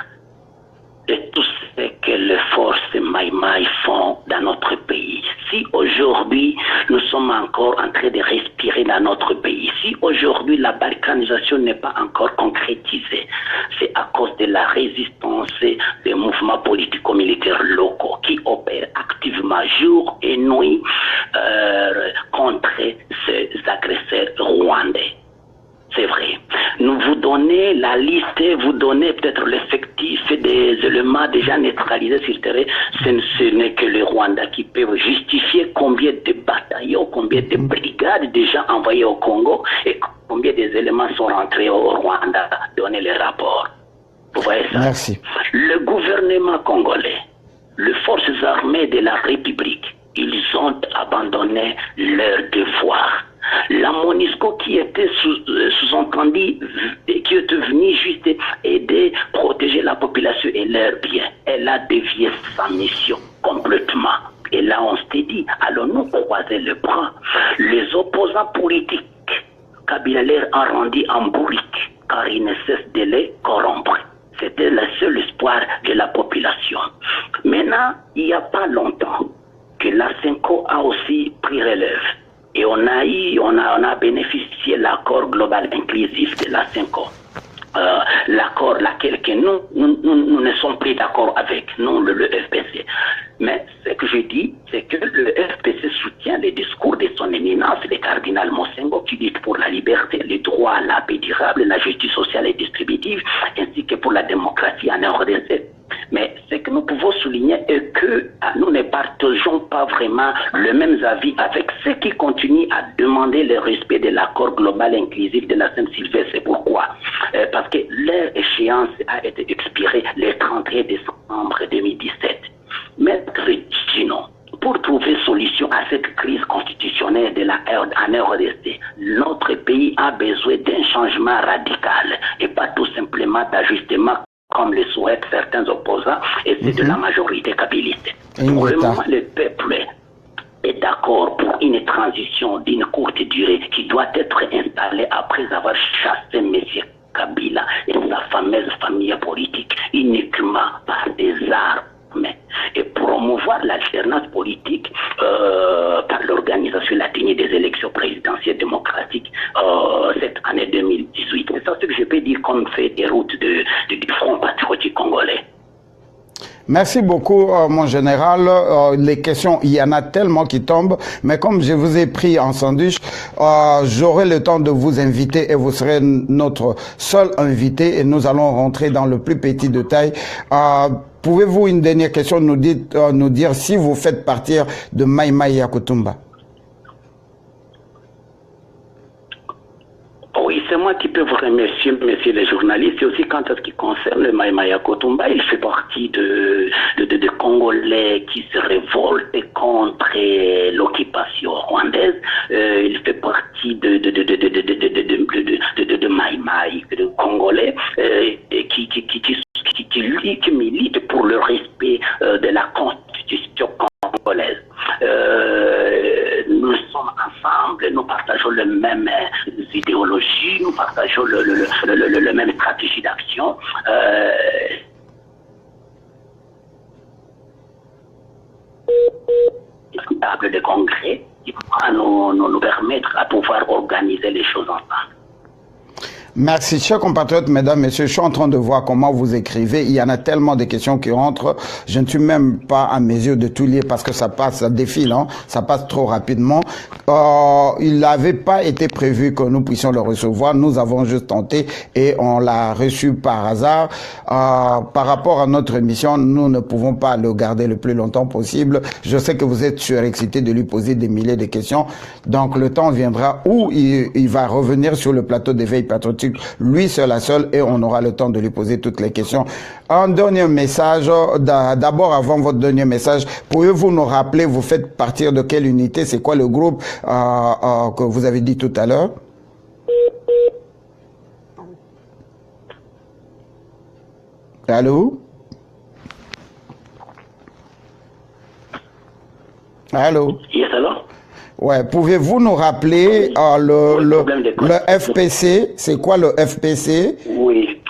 de tout ce que les forces Maïmaï font dans notre pays. Si aujourd'hui nous sommes encore en train de respirer dans notre pays, si aujourd'hui la balkanisation n'est pas encore concrétisée, c'est à cause de la résistance des mouvements politico-militaires locaux qui opèrent activement jour et nuit contre ces agresseurs rwandais. C'est vrai. Nous vous donnez la liste, vous donnez peut-être l'effectif des éléments déjà neutralisés sur le terrain. Ce n'est que le Rwanda qui peut justifier combien de bataillons, combien de brigades déjà envoyées au Congo et combien des éléments sont rentrés au Rwanda. Donnez les rapports. Vous voyez ça? Merci. Le gouvernement congolais, les forces armées de la République, ils ont abandonné leur devoir. La MONUSCO qui était sous-entendue, qui était venue juste aider, protéger la population et leurs biens, elle a dévié sa mission complètement. Et là, on s'est dit, allons-nous croiser les bras? Les opposants politiques, Kabila leur a rendu en bourrique, car ils ne cessent de les corrompre. C'était le seul espoir de la population. Maintenant, il n'y a pas longtemps que la CENCO a aussi pris relève. Et on a bénéficié de l'accord global inclusif de la CENCO. L'accord laquelle que nous ne sommes pas d'accord avec, nous, le FPC. Mais ce que je dis, c'est que le FPC soutient les discours de son éminence, le cardinal Monsengo, qui lutte pour la liberté, les droits à la paix durable, la justice sociale et distributive, ainsi que pour la démocratie en RDC. Mais ce que nous pouvons souligner est que nous ne partageons pas vraiment le même avis avec ceux qui continuent à demander le respect de l'accord global inclusif de la Sainte-Sylvestre. C'est pourquoi? Parce que leur échéance a été expirée le 31 décembre 2017. Maître Gino, pour trouver solution à cette crise constitutionnelle de la RDC, notre pays a besoin d'un changement radical et pas tout simplement d'ajustement comme le souhaitent certains opposants et c'est de la majorité kabiliste. Pour le moment, le peuple est d'accord pour une transition d'une courte durée qui doit être installée après avoir chassé M. Kabila et sa fameuse famille politique uniquement par des armes et promouvoir l'alternance politique par l'organisation de la tenue des élections présidentielles démocratiques cette année 2018. C'est ça ce que je peux dire comme fait des routes du Front patriotique congolais. Merci beaucoup, mon général. Les questions, il y en a tellement qui tombent, mais comme je vous ai pris en sandwich, j'aurai le temps de vous inviter et vous serez notre seul invité et nous allons rentrer dans le plus petit détail. Pouvez-vous, une dernière question, nous dire si vous faites partir de Mai Mai Yakutumba? Oui, c'est moi qui peux vous remercier, messieurs les journalistes. Et aussi, quant à ce qui concerne le Mai Mai Yakutumba, il fait partie de Congolais qui se révoltent contre l'occupation rwandaise. Il fait partie de Mai Mai, de Congolais qui milite pour le respect de la constitution congolaise. Nous sommes ensemble, nous partageons les mêmes idéologies, nous partageons le même stratégie d'action. De congrès qui pourra nous permettre à pouvoir organiser les choses ensemble. Merci, chers compatriotes, mesdames, messieurs. Je suis en train de voir comment vous écrivez. Il y en a tellement de questions qui rentrent. Je ne suis même pas à mesure de tout lire parce que ça passe, ça défile, hein? Ça passe trop rapidement. Il n'avait pas été prévu que nous puissions le recevoir. Nous avons juste tenté et on l'a reçu par hasard. Par rapport à notre émission, nous ne pouvons pas le garder le plus longtemps possible. Je sais que vous êtes surexcités de lui poser des milliers de questions. Donc le temps viendra où il va revenir sur le plateau d'éveil patriotique. Lui seul à seul et on aura le temps de lui poser toutes les questions. Un dernier message, d'abord avant votre dernier message, pouvez-vous nous rappeler, vous faites partir de quelle unité, c'est quoi le groupe que vous avez dit tout à l'heure? Allô? Allô? Yes, alors? Ouais, pouvez-vous nous rappeler le FPC? C'est quoi le FPC? Oui.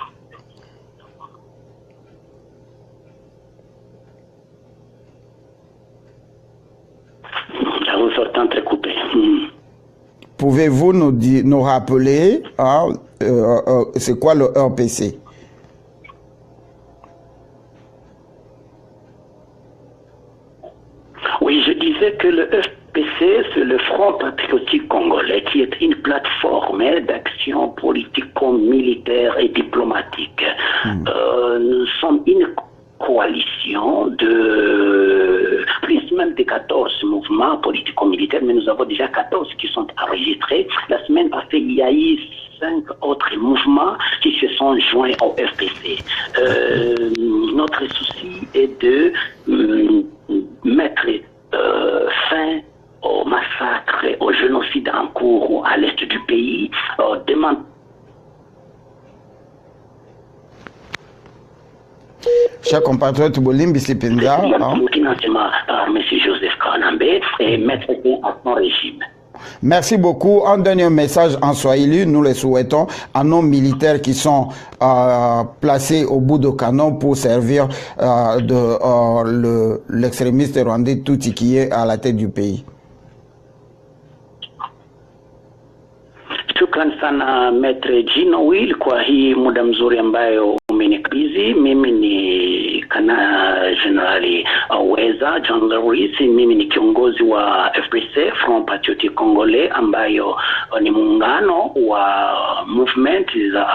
Vous sortez entrecoupé. Pouvez-vous nous rappeler, hein, c'est quoi le RPC? Oui, je disais que le FPC, c'est le Front Patriotique Congolais, qui est une plateforme d'action politico-militaire et diplomatique. Nous sommes une coalition de plus même de 14 mouvements politico-militaires, mais nous avons déjà 14 qui sont enregistrés. La semaine passée, il y a eu 5 autres mouvements qui se sont joints au FPC. Notre souci est de mettre fin au massacre, au génocide en cours à l'est du pays, Chers compatriotes, Bolimbi Sipenza, financement par M. Joseph Kanambe et mettre fin à son régime. Merci beaucoup. Un dernier message en Swahili, nous le souhaitons à nos militaires qui sont placés au bout de canon pour servir l'extrémiste rwandais Tutsi qui est à la tête du pays. Shukran sana Maitre Gino Will kwa hii muda mzuri ambayo umenikabidhi. Mimi ni Kana Generali Weza John Lewis. Mimi ni kiongozi wa FPC, Front Patriotique Congolais, ambayo ni muungano wa movement za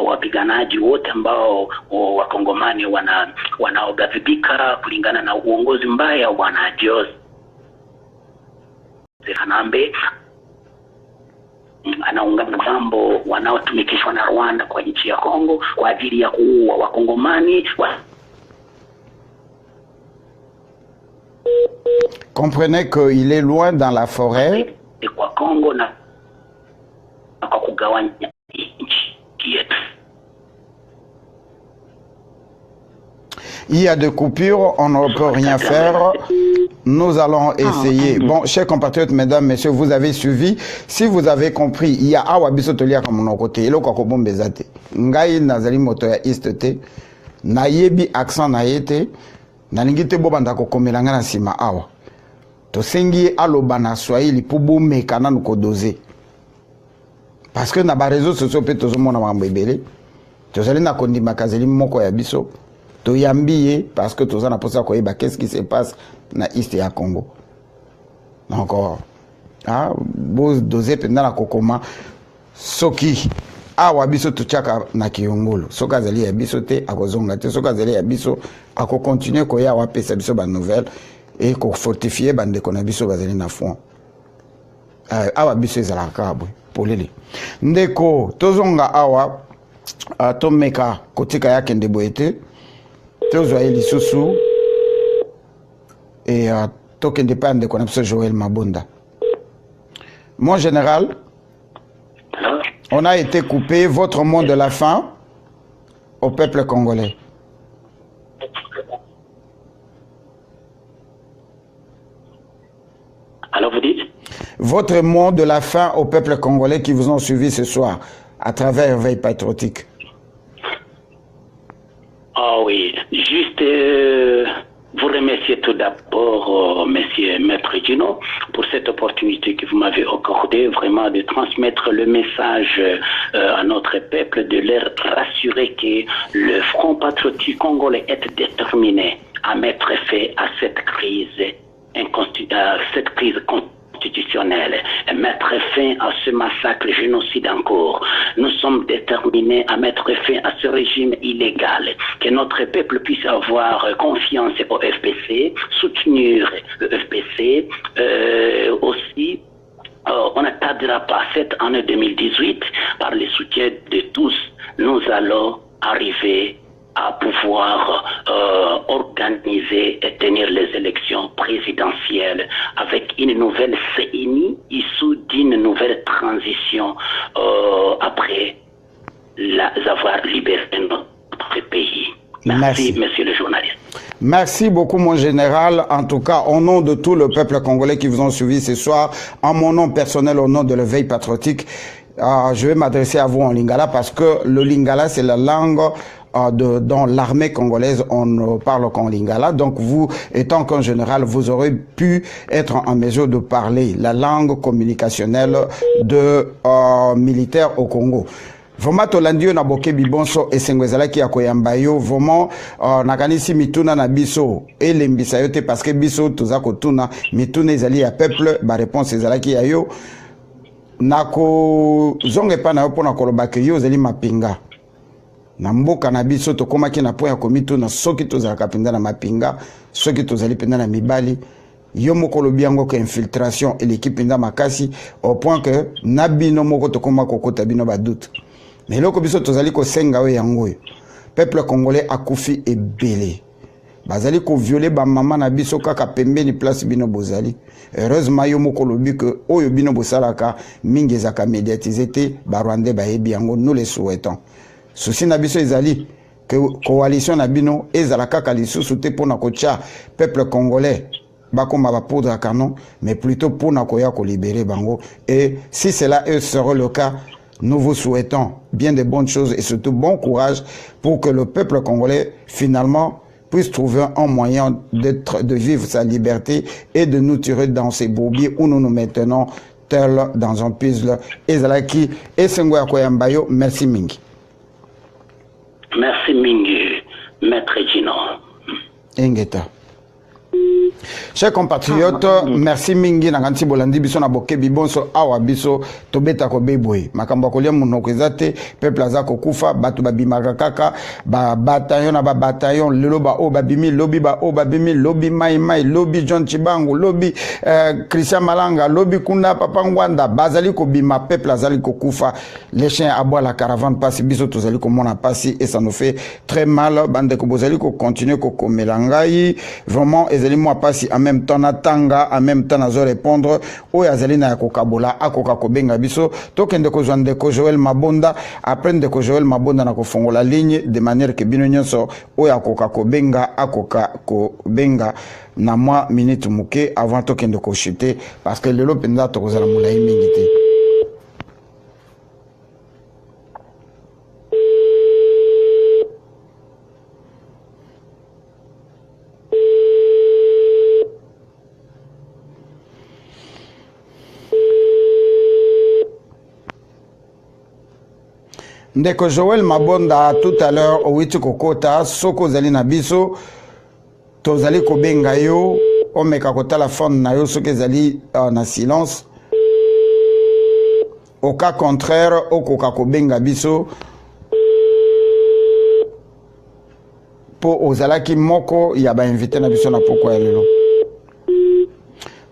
wapiganaji wote ambao wakongomani wanaogavibika kulingana na uongozi mbaya wa Joseph Kanambe. Anaungana mambo wanaotumikishwa na Rwanda kwa nchi ya Kongo kwa ajili ya kuua wakongomani. Comprenez qu'il est loin dans la forêt. Kwa Kongo na kwa kugawanya nchi yetu. Il y a des coupures, on ne peut rien faire. Nous allons essayer. Bon, chers compatriotes, mesdames, messieurs, vous avez suivi. Si vous avez compris, il y a awa bisotolia comme mon côté. Elo kwa kobombe zate. Ngai nazali moto ya istete. Na yebi accent na yete. Na ningite bobanda ko komelanga na sima awa. To sengi aloba na Swahili pubu mekana nuko doze. Parce que na ba réseaux sociaux pe tozo mona mambebele. Tozali na kondima kazeli moko ya biso. toyambi parce que tous en a posé quoi qu'est-ce qui se passe na East ya Congo. Donc bo doser pendant la kokoma soki awa biso tuchaka na kiongolo soka zali ya biso te akozonga te soka zali ya biso ako continuer ko ya wa pesa biso ba nouvelle et ko fortifier bande ko na biso bazali na fond awa biso ezala kabwe polele ndeko tozonga awa tomeka kotika yake ndeboete tozwa lisusu et tokende pa ndeko na biso Joël Mabonda. Mon général, on a été coupé, votre mot de la fin au peuple congolais. Alors vous dites? Votre mot de la fin au peuple congolais qui vous ont suivi ce soir à travers Veille Patriotique. Ah oui, juste vous remercier tout d'abord, monsieur Maître Gino, pour cette opportunité que vous m'avez accordée, vraiment de transmettre le message à notre peuple, de leur rassurer que le Front patriotique congolais est déterminé à mettre fin à cette crise constitutionnelle, et mettre fin à ce massacre génocide en cours. Nous sommes déterminés à mettre fin à ce régime illégal, que notre peuple puisse avoir confiance au FPC, soutenir le FPC, aussi. On n'attendra pas cette année 2018, par le soutien de tous, nous allons arriver à pouvoir organiser et tenir les élections présidentielles avec une nouvelle CENI issue d'une nouvelle transition après avoir libéré notre pays. Merci, monsieur le journaliste. Merci beaucoup, mon général. En tout cas, au nom de tout le peuple congolais qui vous ont suivi ce soir, en mon nom personnel, au nom de la Veille Patriotique, je vais m'adresser à vous en lingala parce que le lingala, c'est la langue dans l'armée congolaise, on parle qu'en lingala. Donc vous, étant qu'un général, vous aurez pu être en mesure de parler la langue communicationnelle de militaires au Congo. Vraiment tolandio na boke bibonso esengwezala ki akoyamba yo vraiment nakanisi mituna na biso elembisa yo te parce que biso toza kotuna mituna ezali ya peuple ba réponse ezala ki ya yo nako zonge pa na yo pona koloba ke yo ezali mapinga na mboka na biso tokomaki na po ya komituna soki tozalaka penza na mapinga soki tozali penza na mibali yo moko lobi yango ke infiltration et l'équipe penza makasi au point que na bino moko tokoma kokota bino ba doute. Mais loko biso tozali ko senga we yango peuple congolais akufi ebele bazali ko violer ba mama na biso kaka pembeni place bino bozali heureusement yo moko lobi que oyo bino bosalaka mingi ezaka médiatiser te ba rwandais ba yebi yango nous les souhaitons souci na biso ezali que coalition na bino ezala kaka lisusu te pona kocha peuple congolais bakoma ba poudre à canon mais plutôt pona koya ko libérer bango et si cela sera le cas. Nous vous souhaitons bien de bonnes choses et surtout bon courage pour que le peuple congolais finalement puisse trouver un moyen de vivre sa liberté et de nous tirer dans ces bourbiers où nous nous maintenons tel dans un puzzle. Ezalaki et Sengoya Koyambayo, merci Mingi. Merci Mingi, Maître Gino. Ingeta. Chers compatriotes, merci mingi na kanti bolandi biso na boke bibonso awa biso tobeta ko beboy makambo kolia munoko ezate peuple azako kufa batu babimaka kaka ba bataillon na ba bataillon lelo ba o babimi lobi ba o babimi lobi mai lobi John Chibangu lobi Christian Malanga lobi Kunda Papa Ngwanda bazali ko bima peuple azali ko kufa les chiens aboient la caravane passe biso tozali ko mona passi et ça nous fait très mal bande ko bozali ko continuer ko komelangai vraiment ezali moi passi en même temps natanga en même temps nazo répondre o yazalina ya kokabola akoka kobenga biso tokende ko zwande ko Joël Mabonda après de ko Joël Mabonda na ko fongola ligne de manière que bino nyonso o ya koka kobenga akoka kobenga na moi minute muke avant tokende ko chuter parce que lelo penza to kozala mulai mingi te. Ndeko Joël Mabonda tout à l'heure au Witi Kokota soko zali na biso tozali kobenga yo omeka kotala fond na yo soki ezali na silence. Au cas contraire okoka kobenga biso po ozalaki moko ya ba invité na biso na poko ya lelo.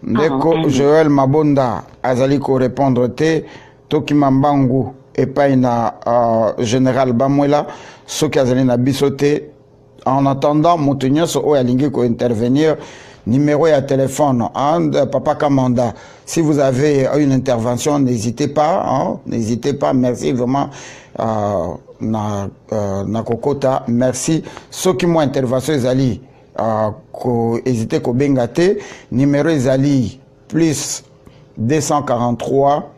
Ndeko Joël Mabonda azali ko répondre te toki mambangu epai na général Bamwela soki azali na biso te. En attendant moto nyonso oyo alingi ko intervenir, numéro ya téléphone Papa Kamanda. Si vous avez une intervention, n'hésitez pas, hein? N'hésitez pas. Merci vraiment na kokota. Merci. Ceux qui m'ont intervention ezali hésitez ko bengate. Numéro ezali plus 243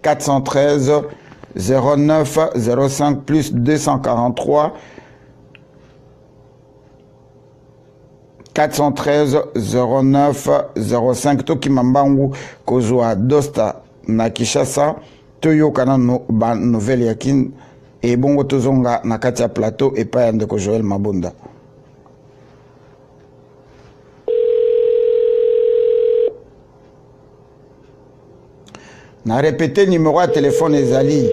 413 09 05 plus 243 413 09 05 toki mambangu kozwa dosta na Kishasa toyo kana no ba nouvelle yakin e bongo tozonga na kati ya plateau et pa ndeko Joël Mabonda. Na répété numéro de téléphone ezali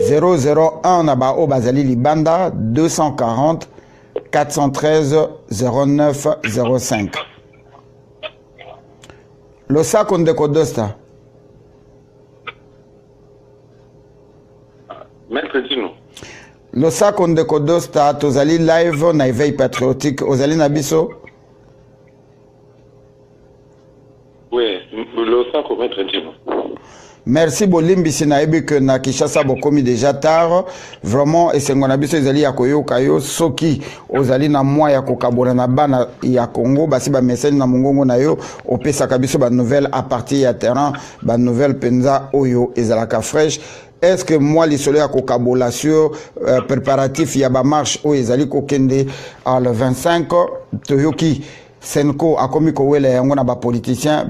001 na ba o bazali libanda 240 413 09 05. Le sac on décodosta. Maître Dino. Le sac on décodosta tozali live na éveil patriotique ozali na biso. Oui, le sac au Maître Dino. Merci Bolimbi Sinaebi que na Kishasa bokomi déjà tard. Vraiment, et c'est mon abiso ezali ya koyoka yo soki ozali na mwa ya kokabona na bana ya Congo basi ba message na mongongo na yo opesa kabiso ba nouvelle à partir ya terrain ba nouvelle penza oyo ezalaka fresh. Est-ce que moi les soleils à kokabola sur préparatif ya ba marche oyo ezali kokende le 25 toyoki Senko akomi kowele yango na ba politicien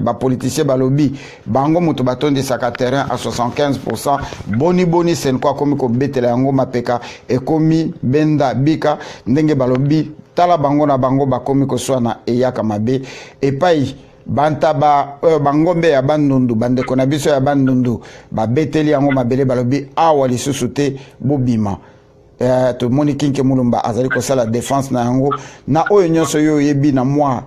balobi bango moto batondi saka terrain à 75% boni Senko akomi ko betela yango mapeka ekomi benda bika ndenge balobi tala bango na bango bakomi ko swana eyaka mabe epai banta bangombe ya bandundu bandeko na biso ya bandundu beteli yango mabele balobi awa lisusu te bobima. To moni kinke mulumba azali ko sala défense na yango na oyo nyonso yo yebi na moi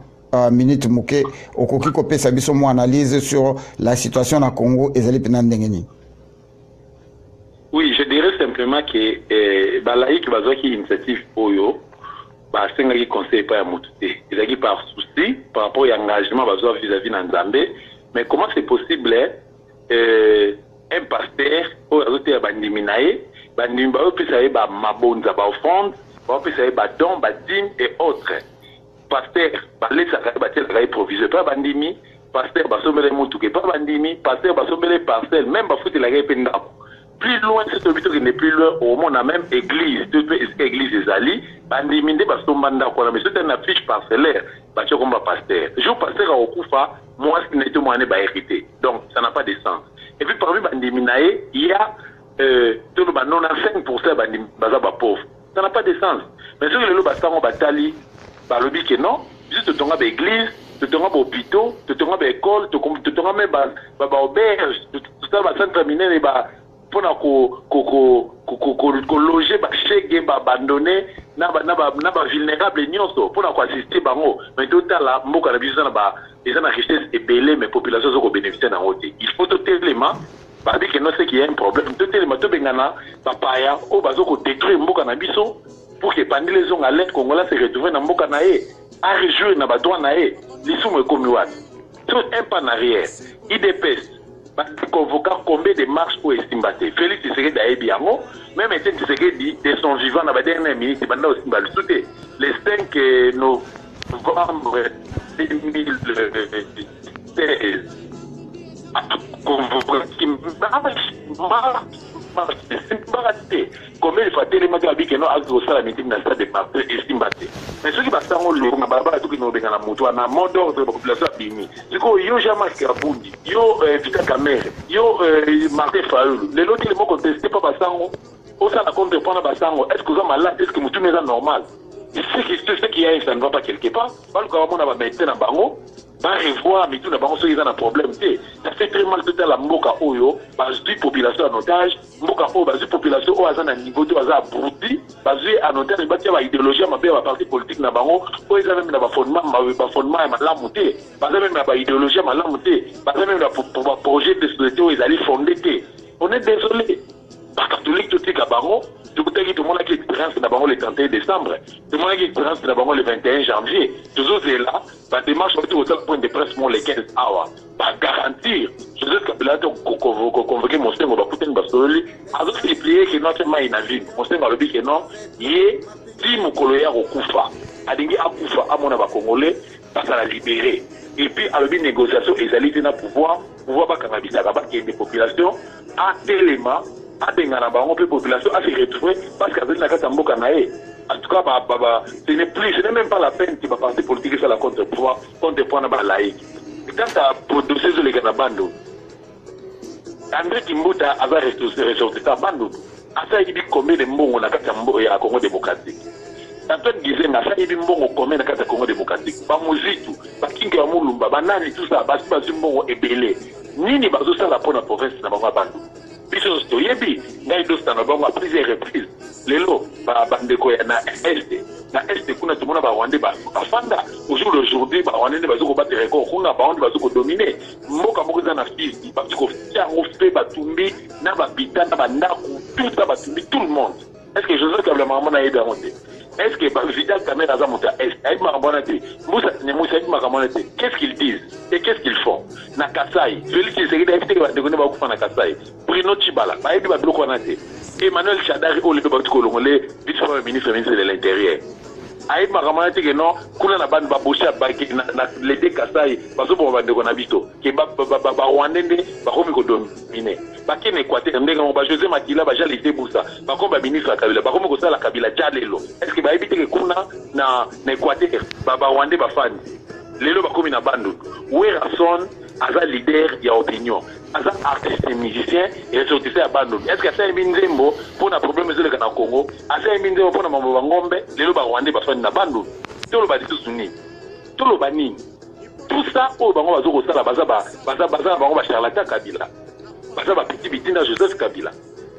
minute muke okoki ko pesa biso mo analyse sur la situation na Congo ezali pena ndengeni. Oui, je dirais simplement que balaïki bazaki initiative oyo ba senga ki conseil pas ya mutute ezaki par souci par rapport à engagement bazo vis-à-vis na Nzambe, mais comment c'est possible un pasteur oyo azote ya bandiminaye bandimi ba opesa ba mabonza ba offrande ba opesa ba don ba dîme et autres pasteur ba laissa ba tel proviseur pas bandimi pasteur ba sombele mutuke pas bandimi pasteur ba sombele parcelle même ba futi la rependa plus loin cet hôpital qui n'est plus loin au monde a même église toute église des ali bandimi de ba sombanda ko mais c'est une affiche parcellaire ba tio comme pasteur je pasteur au kufa moi ce n'était moi ne ba hérité donc ça n'a pas de sens et puis parmi bandimi naé il y a tout le monde a 5% de pauvres. Ça n'a pas de sens. Mais si le baston batali, par le que non, juste tu as l'église, tu as l'hôpital, tu as l'école, tu as même l'auberge, tu as le centre terminé pour loger, checker, abandonner, vulnérable pour assister bango. Mais tout à la mboka na biso na les gens richesse et belé mais population sont bénéficier dans côté. Il faut tout élément parce que non c'est qu'il y a un problème tout élément to bengana papaya au bazoko détruire mboka na biso pour que pendant les gens à l'aide congolais se retrouver dans mboka na e à réjouir na badwa na e lisumu comme wat tout un pas en arrière IDPS convoquer combien de marches pour estimater Félix Tshisekedi d'aebi yango même Etienne Tshisekedi de son vivant na ba dernière minute banda aussi ba souté les 5 novembre 2016 combien de fois tellement que non a gros la meeting dans stade de Marseille et Simbaté mais ceux qui passent en le na baba tout qui nous benga na moto na mode de population bimi siko yo jamais Kabundi yo Vita Kamere yo Martin Faulu les autres les mots contestés pas basango au ça la contre prendre basango est-ce que vous êtes malade est-ce que mutu est normal ce qui est ça ne va pas quelque part pas le comment on va mettre na bango va revoir mais tout d'abord ceux qui ont un problème ça fait très mal tout à la mboka oyo base du population en otage mboka oyo base du population oyo aza na niveau to aza abruti base en otage batia ba idéologie mabe ba parti politique na bango oyo eza même na ba fondement ya malamu te baza même na ba idéologie malamu te baza même na projet de société oyo ezali fondé te on est désolé ba catholique tout ka bango tout le monde a l'expérience d'abord le 31 décembre, tout le monde a l'expérience d'abord le 21 janvier. Toujours c'est là, la démarche au point de presse les 15 hours. Pas garantir, je sais que là, convoquer mon seigneur, on va coûter une basoli, à d'autres c'est plié que notre main est navire. Mon seigneur va le dire que non, il est si mon coloyard au Koufa, à dingue à Koufa, à mon Congolais, ça la libérer. Et puis, à la négociation, ils allaient dans pouvoir pas cannabis, qu'il y ait des populations, à l'élément. Abenga na bango pe population a se retrouver parce que na kata mboka na e en tout cas ce n'est même pas la peine que parti politique ça la contre-pouvoir na ba laïque quand ta dossier sur les Ganabando André Kimbuta avait ressorti ta bando asa ibi combien de mbongo na kata mboka ya Congo démocratique Antoine Gizenga asa ibi mbongo combien na kata Congo démocratique ba muzitu ba kinga ya mulumba ba nani tout ça ba mbongo ebele nini bazo sala pona province na bango bando biso stoyebi ngai dosta na bango à plusieurs reprises lelo ba bandeko ya na est kuna tumona ba Rwanda ba afanda aujourd'hui ba Rwanda ba zoko battre record kuna ba Rwanda ba zoko dominer mboka moko za na fils ba zoko fiango fe ba tumbi na ba bitana ba ndaku tout ça ba tumbi tout le monde est-ce que Joseph Kabila maman na yeba monter est-ce que Vital Kamera za monter est ma bonne qu'est-ce qu'ils disent et qu'est-ce qu'ils font na Kasai Félix Tshisekedi a fait que ba ndeko ba kufa na Kasai Bruno Chibala ba yebi ba bloko na te Emmanuel Chadari o le ba tukolo vice-premier ministre de l'Intérieur aïe makamana te que non kuna na bande ba bosha ba na les deux Kasai bazo bo ba ndeko na biso ke ba Rwandende ba komi ko dominer ba ke na Équateur ndenge ba José Makila ba jali te busa ba ko ba ministre Kabila ba komi ko sala Kabila jalelo est-ce que ba yebi te que kuna na Équateur ba Rwandais ba fan lelo ba komi na bando Werason aza leader ya opinion aza artiste et musicien et ressortissant à bando est-ce que ça est binzembo pour un problème de na Congo asa binzembo pour na mambo bangombe lelo ba Rwandais ba fan na bando tolo ba disuni tolo ba nini tout ça au bango bazo ko sala baza bango ba charlatan Kabila baza ba petit bitinda Joseph Kabila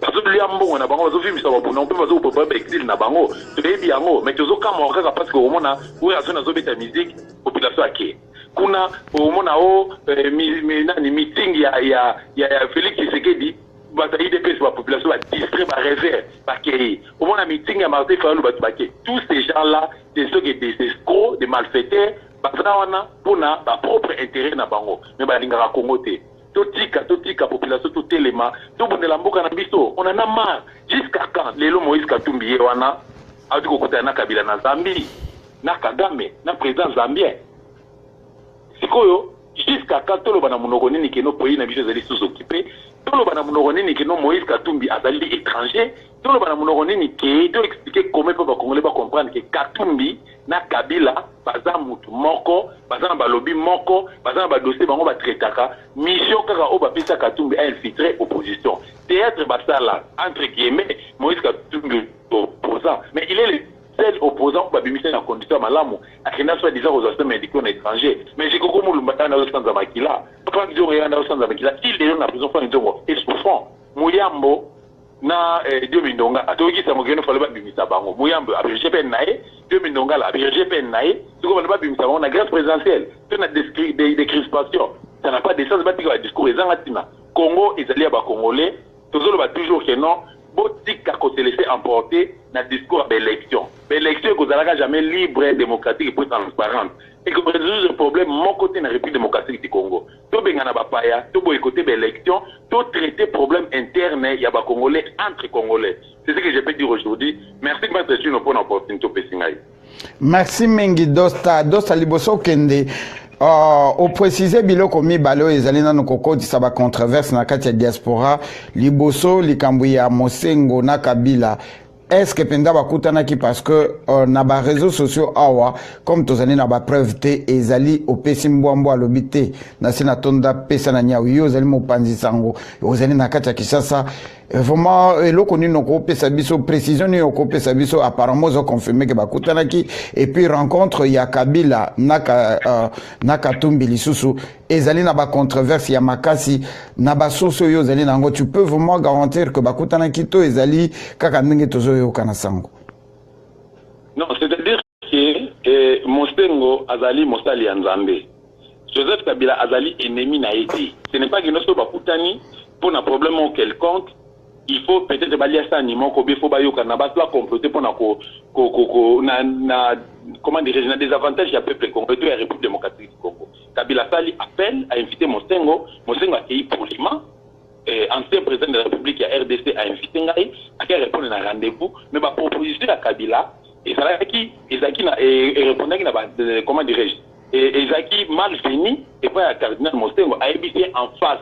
bazo lia mbongo na bango bazo vimisa ba buna mpe bazo ko ba exil na bango to yebi yango mais tozo kama okaka parce que au mona ou azo na zo beta musique population ake kuna omona meeting ya Félix Tshisekedi bata IDPS ba population ba distrait ba réserve ba kei omona meeting ya Martin Faulu ba baké tous ces gens là des ceux qui des escrocs des malfaiteurs bazana wana pona ba propre intérêt na bango mais ba lingaka Congo te totika population tout élément to bonela mboka na biso on en a marre jusqu'à quand lelo Moïse Katumbi wana a dit ko kota na Kabila na Zambie na Kagame na président zambien sikoyo jusqu'à quand tolo bana monoko nini ke no pays na biso zali sous-occupé tolo bana monoko nini ke no Moïse Katumbi azali étranger tolo bana monoko nini ke to expliquer comment peut ba congolais ba comprendre que Katumbi na Kabila baza mutu moko baza na balobi moko baza na ba dossier bango ba traitaka mission kaka o ba pesa Katumbi a infiltré opposition théâtre basala entre guillemets Moïse Katumbi opposant mais il est le seul opposant pour bimisa na condition malamu akina soit disant aux aspects médicaux étrangers mais j'ai koko mulumba na osanza makila pas dire rien na osanza makila il est na prison fa ndongo et souffrant muyambo na Dieu mindonga atoki sa mokeno fale ba bimisa bango muyambo abirje pen nae Dieu mindonga la abirje pen nae tuko ba bimisa bango na grâce présidentielle tu na des crispations ça n'a pas de sens ba tika discours ezangatina Congo ezali ba congolais tozolo ba toujours que non botika ko se laisser emporter na discours d'élection. L'élection est jamais libre, démocratique et transparente. Et que résoudre le problème, mon côté dans la République démocratique du Congo. Tout bien na bapaya, tout boycotter l'élection, tout traiter problème interne, il y a des Congolais entre Congolais. C'est ce que je peux dire aujourd'hui. Merci de m'être une bonne opportunité. Merci Mengi Dosta Liboso Kende. Au préciser biloko mibale ezali nanu kokotisa ba controverse na kati ya diaspora liboso likambo ya Mosengo na Kabila. Est-ce que penda bakutanaki parce que na ba réseaux sociaux awa comme tozali na ba preuve te ezali opesi mbwambo alobite na sina tonda pesa na nyau yo ezali mopanzi sango ozali na kati ya Kinshasa vraiment eloko nino ko pesa biso précision ni ko pesa biso apparemment zo confirmer que bakutanaki et puis rencontre ya Kabila na Katumbi lisusu ezali na ba controverse ya makasi na ba soso yo ezali nango tu peux vraiment garantir que bakutanaki to ezali kaka ndenge tozo yo kana sango. Non, c'est-à-dire que Mosengo azali mosali ya Nzambe. Joseph Kabila azali ennemi na été. Ce n'est pas que nous sommes bakutani pour un problème quelconque. Il faut peut-être balier ça animaux ko befo bayoka na batla comploter pour na comment dire na des avantages ya peuple congolais et République démocratique du Congo. Kabila sali appelle à inviter Mosengo a accueilli poliment ancien président de la République à RDC a invité ngai à répondre à un rendez-vous mais ma proposition à Kabila et ça qui na répondre na comment dirais-je et Zaki malvenu et pas à cardinal Mosengo a évité en face.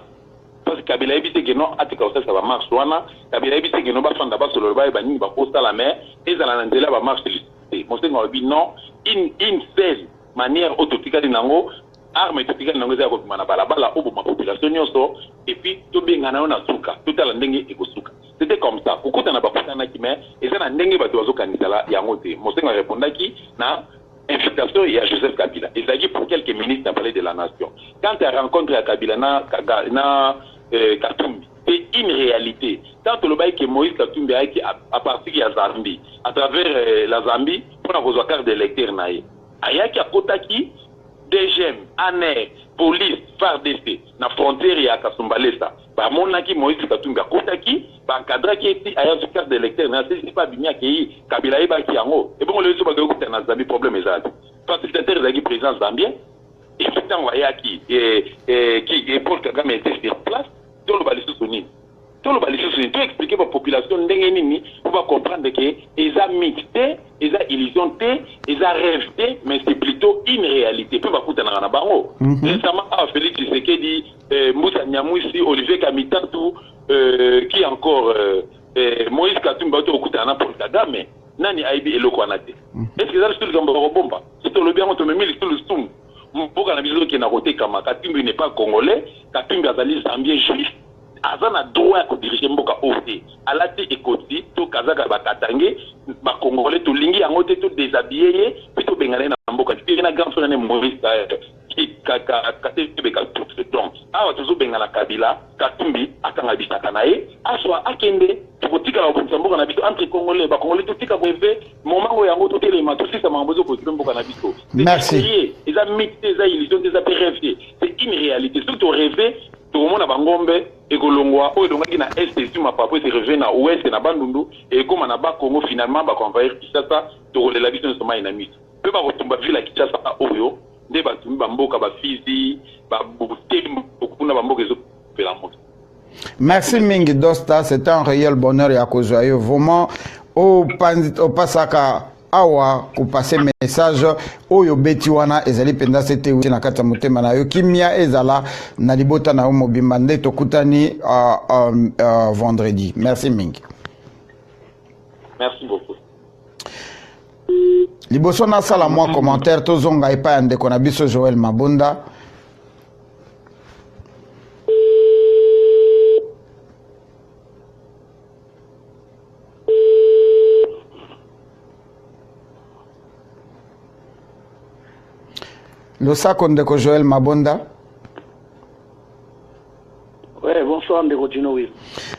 Parce que Kabila ebité que non atika ça va marche wana Kabila ebité que non ba fanda ba solo ba bani ba posta la mer et za la ndela ba marche et Mosengo a dit non une seule manière autotika dinango arme autotika dinango za ko mana balabala obo ma population nyonso et puis to benga na ona suka tout la ndenge eko suka c'était comme ça okuta na ba kutana ki mais et ça na ndenge ba dozo kanisala yango te Mosengo répondaki na invitation il y a Joseph Kabila et ça dit pour quelques minutes à parler de la nation quand tu as rencontré à Kabila na Katumbi, c'est une réalité. Tant le bail que Moïse Katumbi a été à partir de la Zambie, à travers la Zambie, pour avoir carte d'électeur naïe. Ayaki a Kotaki, DGM, ANER, police, FARDC, na frontière ya Kasumbalesa. Ba monaki Moïse Katumbi a Kotaki, ba cadre qui est aya carte d'électeur, na c'est pas bien qui Kabila eba ki yango. Et bon le so ba go na Zambie problème ezali. Facilitateur zaki président zambien. Et pourtant Wayaki qui Paul Kagame était sur place. Tout le balisou soni. Tout le balisou soni. Tout expliquer à la population d'Engenini pour pas comprendre que ils ont mixé, ils ont illusionné, ils ont rêvé, mais c'est plutôt une réalité. Peu va foutre dans la bango. Récemment, Félix Tshisekedi, Moussa Nyamouissi, Olivier Kamitatu, qui encore Moïse Katumbi au Koutana pour Kagame. Nani Aibi et Lokwanate. Est-ce que ça c'est le Zamboro Bomba? C'est le bien on te met le soum. Mpoka na biso qui na côté kama Katumbi n'est pas congolais, Katumbi azali zambien juif, azana droit à diriger mboka oté. Alati ekoti to kazaka bakatange, ba congolais to lingi yango te to déshabiller, puis to bengana na mboka. Puis na grand frère na Maurice qui Katumbi ka tout ce temps. Awa tozo bengana Kabila, Katumbi akanga bisaka nae, aswa akende kotika la mboka na biso entre congolais, ba congolais to tika breve, moment yango to telema to sisa mambozo ko mboka na biso. Merci. Ils ont mixé, ils ont illusion, ils ont rêvé. C'est une réalité. Surtout rêver, tout le monde a Bangombe, et Golongwa, ou donc il y a est sur ma papa, c'est rêvé na ouest et na Bandundu, et comme on a pas Congo finalement, bah convaincre Kinshasa, tout le la vision de son maïna mis. Peu pas retomber ville à Kinshasa à Oyo, des battus bamboka, ba Fizi, ba Bouté, beaucoup na bamboka les autres la montre. Merci Mingi Dosta, c'était un réel bonheur et à cause de vraiment au Pasaka. Awa ko passer message oyo beti wana ezali penda c'était na kata motema na yo kimia ezala na libota na mobimba nde tokutani vendredi. Merci Mingi. Merci beaucoup. Liboso na sala moi commentaire tozonga epa ya ndeko na biso Joël Mabunda. Le sac de Joël Mabonda. Oui, bonsoir, Ndeko Dino, oui.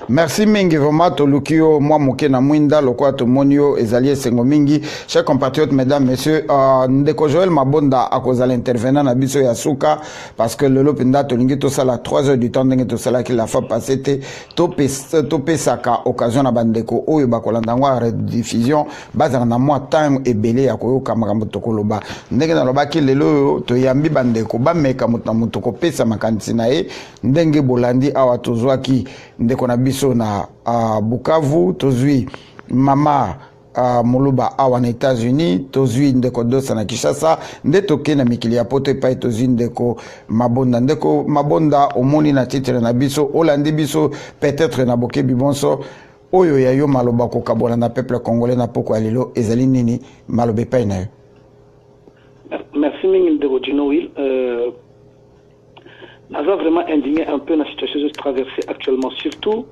Merci mingi vraiment tolukio moi moke na mwinda lokwa to monio ezali sengo mingi chers compatriotes mesdames messieurs Ndeko Joël Mabonda akozala intervenant na biso ya suka parce que le lopinda tolingi to sala 3 heures du temps ndenge to sala ki la fois passé te to pesaka occasion na bandeko oyo bakolanda ngwa rediffusion bazana na moi time ebele ya koyoka makambo tokoloba ndenge na lobaki lelo to yambi bandeko bameka mutu ko pesa makanisi na ye ndenge bolandi awa tozwaki ndeko na biso na Bukavu tozwi mama muluba awa na États-Unis tozui ndeko dosa na Kinshasa nde toke na mikili ya poto epai tozui ndeko mabonda omoni na titre na biso olandi biso peut-être na bokebi bonso oyo ya yo maloba kokabola na peuple congolais na poko ya lelo ezali nini maloba epai na yo. Merci mingi ndeko Dino Will. Naza vraiment indigné un peu na situation que je traverse actuellement, surtout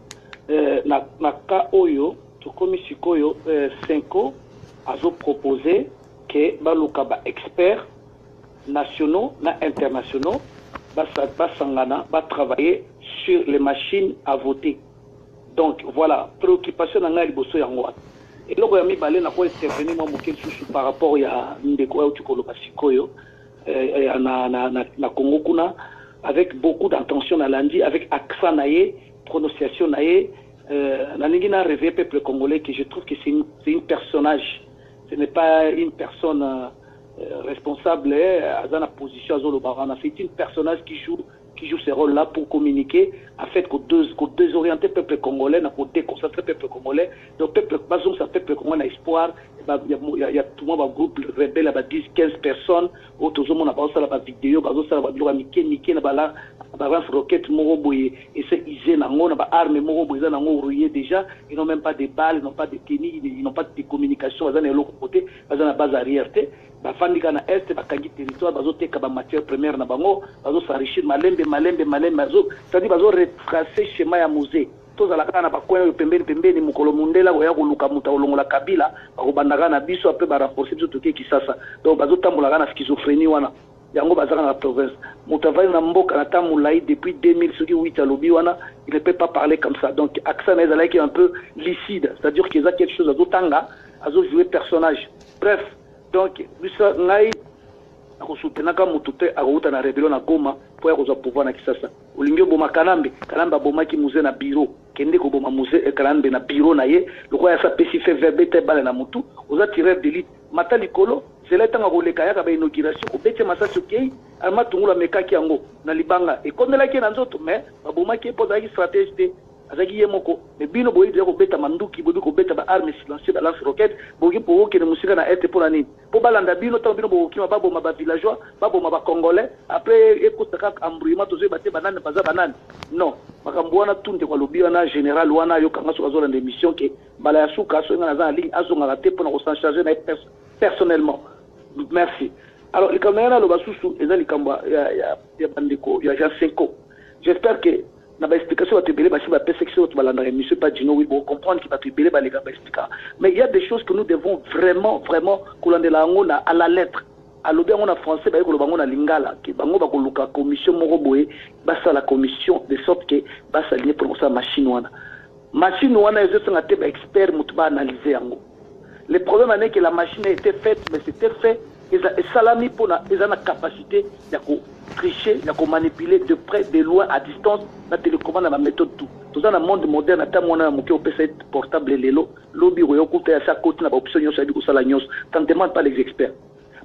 na cas oyo tokomi sikoyo Senko azo proposé que baluka ba experts nationaux na internationaux basangana ba travailler sur les machines à voter. Donc voilà, préoccupation na ngai liboso yango. Et loko ya mibale na ko intervenir moi moke susu par rapport ya ndeko ya tukoloba sikoyo na Congo kuna avec beaucoup d'intention na landi avec accent naie prononciation naie. Naningi na rêvé peuple congolais que je trouve que c'est une personnage, ce n'est pas une personne responsable dans la position à Zolobarana, c'est une personnage qui joue ce rôle-là pour communiquer, en fait, qu'on désorienter le peuple congolais, qu'on déconcentrer le peuple congolais. Donc, peuple congolais a espoir. Il y a tout le monde, un groupe rebelle, 10, 15 personnes. Tout le monde a passé la vidéo, roquette, et c'est isé, armes, déjà. Ils n'ont même pas de balles, ils n'ont pas de tennis, ils n'ont pas de communication. Ils n'ont pas de base arrière. Bafandika na est bakangi territoire bazoteka ba matière première na bango bazo s'enrichir malembe c'est-à-dire bazo retracer schéma ya musée tozalaka na bakoya pembeni mukolo mundela oya koluka muta olongola kabila bakobandaka na biso ape ba renforcer biso toke Kisasa donc bazo tambolaka na schizophrénie wana yango bazaka na province mutavali na mboka na tamulai depuis 2000 soki 8 alobi wana il ne peut pas parler comme ça donc accent na ezalaki un peu lucide c'est-à-dire qu'il y a quelque chose azotanga azo jouer personnage bref. Donc, Lusa Ngai, akosoutenaka mutute akouta na rebellion na Goma pour yakozwa pouvoir na Kisasa. Olingio boma Kanambe boma ki musée na bureau. Kende ko boma musée Kanambe na bureau na ye, lokwa ya sa pesife verbe te bala na mutu, oza tireur d'élite. Mata likolo, c'est là tanga koleka ya ba inauguration, obete masasi okei, alma tungula mekaki yango na libanga. E kondela ki na nzoto mais boma ki poza ki stratégie azaki yemoko mais bino boyi de ko beta manduki boyi ko beta ba armes silencieuses ba lance roquette boyi po ke musika na ete pour nani po balanda bino tan bino boyi ba boma ba villageois ba boma ba congolais après ekotaka embrouillement tozo bate banane baza banane non makambo wana tunde kwa lobi wana général wana yo kanga so kazola d'émission ke bala ya suka so ngana za ligne azonga raté pour na s'en charger na personnellement merci alors les caméras lo basusu ezali kamba ya bandeko ya Jean Senko j'espère que na ba explication ba tebele ba si ba perception to balanda monsieur pas Dino oui bon comprendre qui ba tebele ba les gars ba expliquer mais il y a des choses que nous devons vraiment kolanda la ngona à la lettre à l'obé on a français ba ko lo bango na lingala ki bango ba ko luka commission moko boye ba sa la commission de sorte que ba sa lier pour ça machine wana ezot nga te ba expert mutu ba analyser yango le problème est que la machine a été faite mais c'était fait et salami pour na capacité ya ko tricher, ya ko manipuler de près, de loin, à distance, la télécommande la méthode tout. Tout ça dans le monde moderne, à mon amour qui peut être portable lélo, lobby ou écouter à sa côté na option yo ça dit que ça la nyos, t'en demande pas les experts.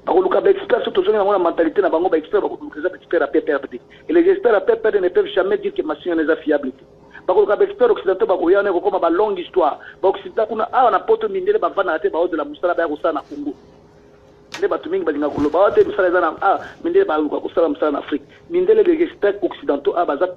Par contre, les experts surtout dans la mentalité na bango ba expert ba ko experts à PPRD. Et les experts à PPRD ne peuvent jamais dire que machine n'est pas fiable. Par contre, les experts occidentaux ba ko yana ko comme ba longue histoire. Ba occidentaux kuna a na poto mindele ba vana te ba de la musala ba ko sana Congo. Les batumingi balinga koloba te musala zana mindele ba ko sala musala en Afrique mindele les experts occidentaux baza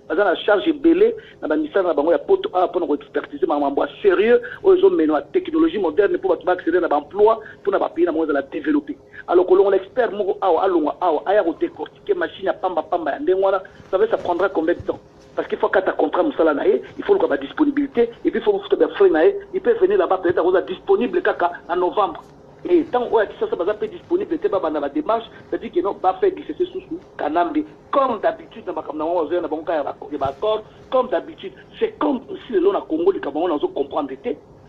la charge belé na ba misala na bango ya poto pour nous expertiser mambo sérieux aux hommes la technologie moderne pour ba accéder na ba emploi pour na ba pays na mo la développer alors que l'on l'expert moko alonga aya ko décortiquer machine ya pamba ya ndengwana ça prendra combien de temps parce qu'il faut qu'à ta contrat musala nae il faut la disponibilité et puis il faut que des frais nae il peut venir là-bas peut-être à disponible kaka en novembre. Et tant que ça va être disponible, dans la démarche, c'est-à-dire que non, va faire du CC sous Kanambe. Comme d'habitude, comme d'habitude, c'est comme si le long Congo, les Cameroun, on comprendre.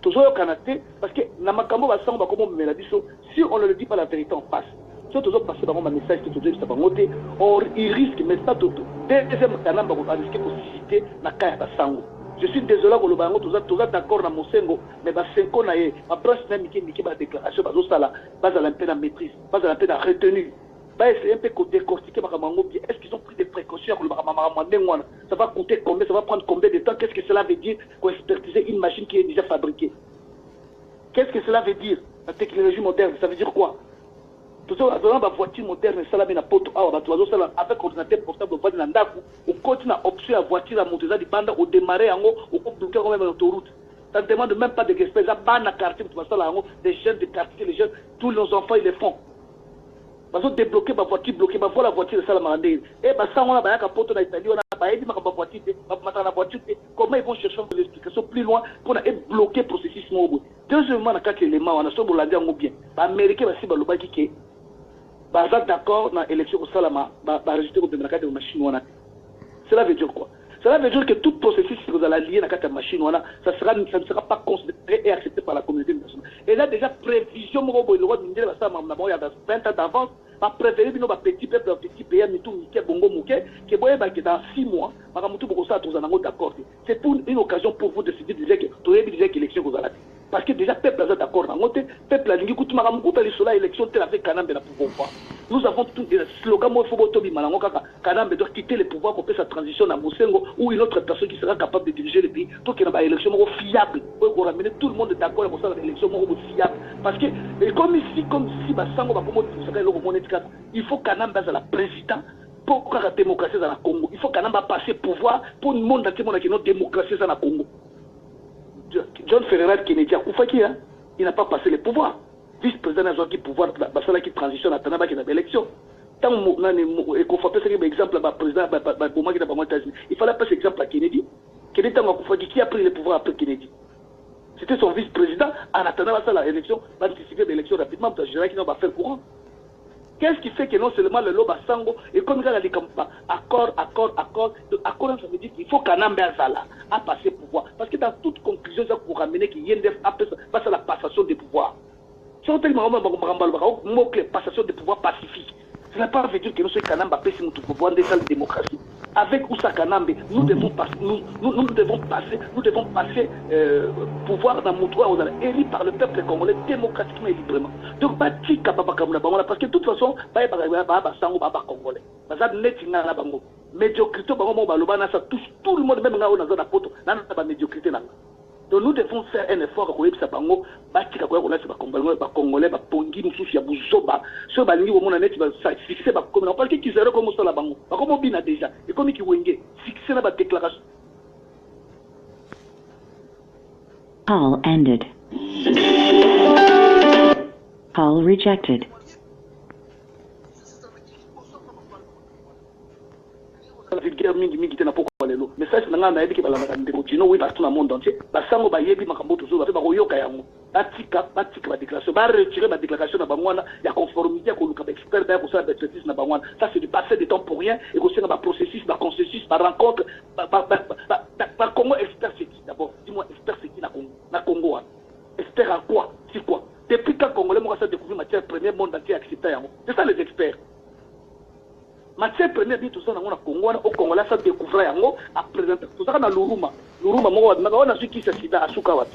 Toujours au Canada, parce que Namakambo va s'en va comme si on ne le dit pas la vérité en face. Si toujours passer par un message qui toujours est noté, or il risque, mais ça tout. Deuxième Kanamba va risquer pour susciter la Kaya Sango. Je suis désolé pour le bango, tout ça d'accord dans mon sengo, mais bah 5 ans naé, ma branche même qui va déclaration, bah ça là, bah à la peine à maîtrise, bah à la peine à retenue, bah c'est un peu côté décortiquer ma bango bien. Est-ce qu'ils ont pris des précautions pour le bango? Ça va coûter combien? Ça va prendre combien de temps? Qu'est-ce que cela veut dire pour expertiser une machine qui est déjà fabriquée? Qu'est-ce que cela veut dire? La technologie moderne, ça veut dire quoi? Tout ça, dans la voiture moderne, ça la met na poto, avec ordinateur portable, on va dans la on continue à option la voiture à monter di banda, au démarrer en haut, au bloquer quand même l'autoroute. Ça ne demande même pas d'expérience. Ça bat dans quartier, tu vas ça là, des jeunes de quartier, les jeunes, tous nos enfants ils le font. Parce que débloquer ma voiture, bloquer ma voie la voiture de ça la mandé. Et bah ça on a un poto dans l'Italie, on a pas aidé ma voiture, la voiture. Comment ils vont chercher des explications plus loin pour bloquer le processus mobile. Deuxièmement, on a 4 éléments, on a sur Bolandi en bien. Les Américains va si ba loba qui bah d'accord dans l'élection au Salama, bah résultat de la machine on a. Cela veut dire quoi? Cela veut dire que tout processus que vous allez lier dans la machine, ça ne sera pas considéré et accepté par la communauté internationale. Et là, déjà, prévision, le roi de l'Indien, il y a 20 ans d'avance, va prévenir nos petits peuples, petits pays, Bongo Mouké, qui est dans 6 mois, d'accord. C'est une occasion pour vous de se dire que vous avez dit que l'élection vous allez. Parce que déjà, le peuple est d'accord. Le peuple a dit que l'élection avec Kanambe na pouvoir. Nous avons tout des slogans, il faut Kanambe doit quitter le pouvoir pour faire sa transition à Moussengo ou une autre personne qui sera capable de diriger le pays. Donc il y a une élection fiable. Pour ramener tout le monde d'accord pour ça, une élection fiable. Parce que comme ici, il faut Kanambe soit la présidente pour que la démocratie dans le Congo. Il faut Kanambe passer pouvoir pour le monde entier qui notre démocratie dans le Congo. John Ferrer Kennedy, il n'a pas passé le pouvoir. Vice-président n'a pas le pouvoir, qui transitionne à Tanaba qui a l'élection. Tant que qu'on fait par exemple le président il fallait passer exemple à Kennedy. Kennedy qui a pris le pouvoir après Kennedy. C'était son vice-président en attendant l'élection, va anticiper l'élection rapidement parce que je dirais qu'il n'a pas fait le courant. Qu'est-ce qui fait que non seulement le Loba Sango, et comme il a dit accord, ça veut dire qu'il faut qu'un Ambazala a passé pouvoir. Parce que dans toute conclusion, ça pour ramener qu'il y ait face à la passation des pouvoirs. Si on dit que passation des pouvoirs pacifique, cela ne veut pas dire que nous sommes Kanamba Pessi nous pouvoir de la démocratie. Avec Oussa Kanambe, nous devons passer pouvoir dans mon toit élu par le peuple congolais démocratiquement et librement. Donc, parce que de toute façon, congolais. Médiocrité, ça touche tout le monde, même dans la poto, dans médiocrité. Donc nous devons faire un effort pour que Sabango batika kwa kuna ba congolais ba pongi mususu ya buzoba so ba lingi bomona net ba fixer ba comme parce que kizero comme ça la bango ba comme bina déjà et comme ki wenge fixer na ba déclaration. Call ended. Call rejected. Message nanga na yebiki balanga ndeko dino oui partout dans le monde entier basango ba yebi makambo toujours ba koyoka yango batika ba déclaration ba retirer ba déclaration na bangwana ya conformité ko luka expert ba ko sa expertise na bangwana ça c'est du passé de temps pour rien et ko senga ba processus ba consensus ba rencontre ba Congo expert c'est d'abord dis-moi expert c'est qui na Congo expert à quoi c'est quoi depuis quand Congolais moi ça découvrir matière première monde entier accepter yango c'est ça les experts. Matière première dit tout ça dans le Congo, au Congo là ça découvre yango à présenter tout ça dans Luruma moi on a su qui c'est sida asuka wat.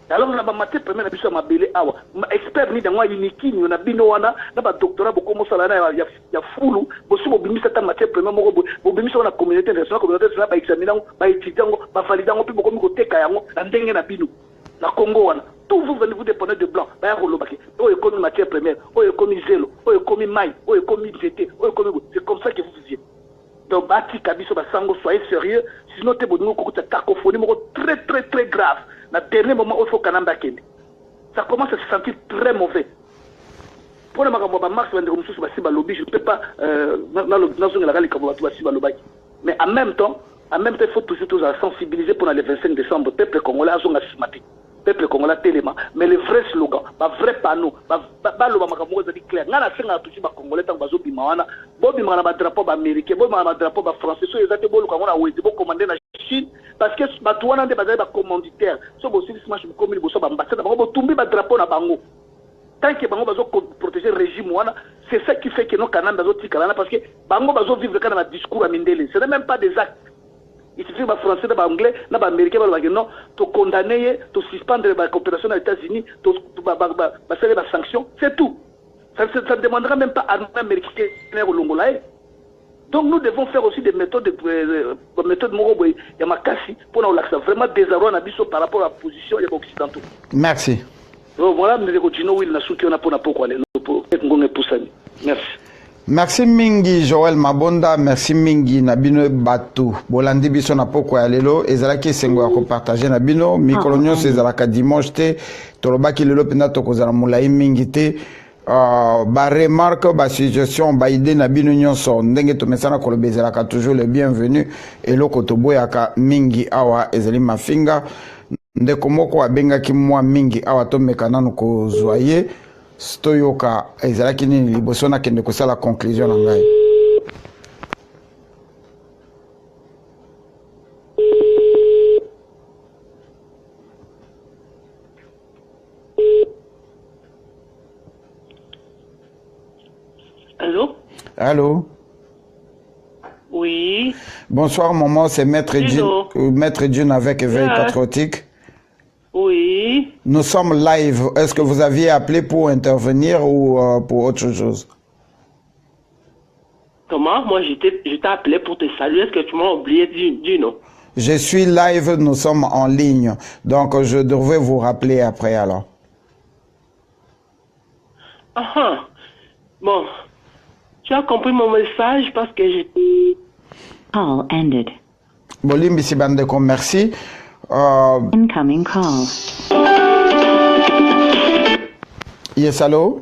Alors na ba matière première na biso mabele awa expert ni dans uniki ni na bino wana na ba doctorat boko mosala na ya fulu bosi bo bimisa ta matière première moko bo bimisa na communauté internationale ba examiner ba étudier ba valider ngo puis boko mi ko teka yango na ndenge na bino na Congo wana. Tout vous venez vous dépendre de blanc. Oh, comme matière première, oh, comme zélo, oh, comme maille, oh, comme GT, oh, comme c'est comme ça que vous faisiez. Donc, Bati Kabiso Basango, soyez sérieux. Sinon, t'es bon, nous, cacophonie, très, très, très grave. Dans le dernier moment, il faut qu'on ait. Ça commence à se sentir très mauvais. Pour le moment, Mars, je ne peux pas, mais en même temps, il faut toujours sensibiliser pour le 25 décembre. Le peuple congolais a son asthmatique. Peuple congolais tellement mais le vrai slogan ba vrai panneau ba lo ba makambo za clair ngana senga touchi ba congolais tant bazo bimawana bo bimana ba drapeau ba américain bo ba drapeau ba français so ezate bo lokanga na wezi bo commander na Chine parce que ba tuwana nde bazali ba commanditaire so bo sili smash ko mi bo so ba ambassade ba bo tumbi ba drapeau na bango tant que bango bazo protéger régime wana c'est ça qui fait que nos canaux bazo tikala parce que bango bazo vivre kana ba discours à Mindele ce n'est même pas des actes. Il suffit que les Français, les Anglais, les Américains non, de condamner, de suspendre la coopération aux États-Unis, de faire des sanctions, c'est tout. Ça ne demandera même pas à l'Américain au Longolaï. Donc nous devons faire aussi des méthodes Moroboy Yamakasi pour nous l'accès vraiment désarroi par rapport à la position des occidentaux. Merci. Donc voilà, nous continuons il na souki on a pour merci. Merci mingi Joël Mabonda, merci mingi Nabino Batu. Bolandi biso na poko ya lelo ezalaki sengo ya ko partager na bino mikolo nyonso ezalaka dimanche te tolobaki lelo penda tokozala mulai mingi te. Ba remarque, ba suggestion, ba idée na bino nyonso ndenge tomesana kolobezalaka toujours le bienvenu et loko toboyaka mingi awa ezali mafinga ndeko moko abengaki mwa mingi awa tomeka nanu kozwa ye stoyoka ezalaki nini liboso nakende kosala conclusion na ngai. Allô? Allô? Oui. Bonsoir maman, c'est Maître June avec Éveil Patriotique. Oui. Nous sommes live. Est-ce que vous aviez appelé pour intervenir ou pour autre chose? Comment? Moi, je t'ai appelé pour te saluer. Est-ce que tu m'as oublié du nom? Je suis live, nous sommes en ligne. Donc, je devrais vous rappeler après alors. Ah, bon. Tu as compris mon message parce que j'ai... Call ended. Bolimbi Sibandeko, merci. Incoming call. Yes, allô?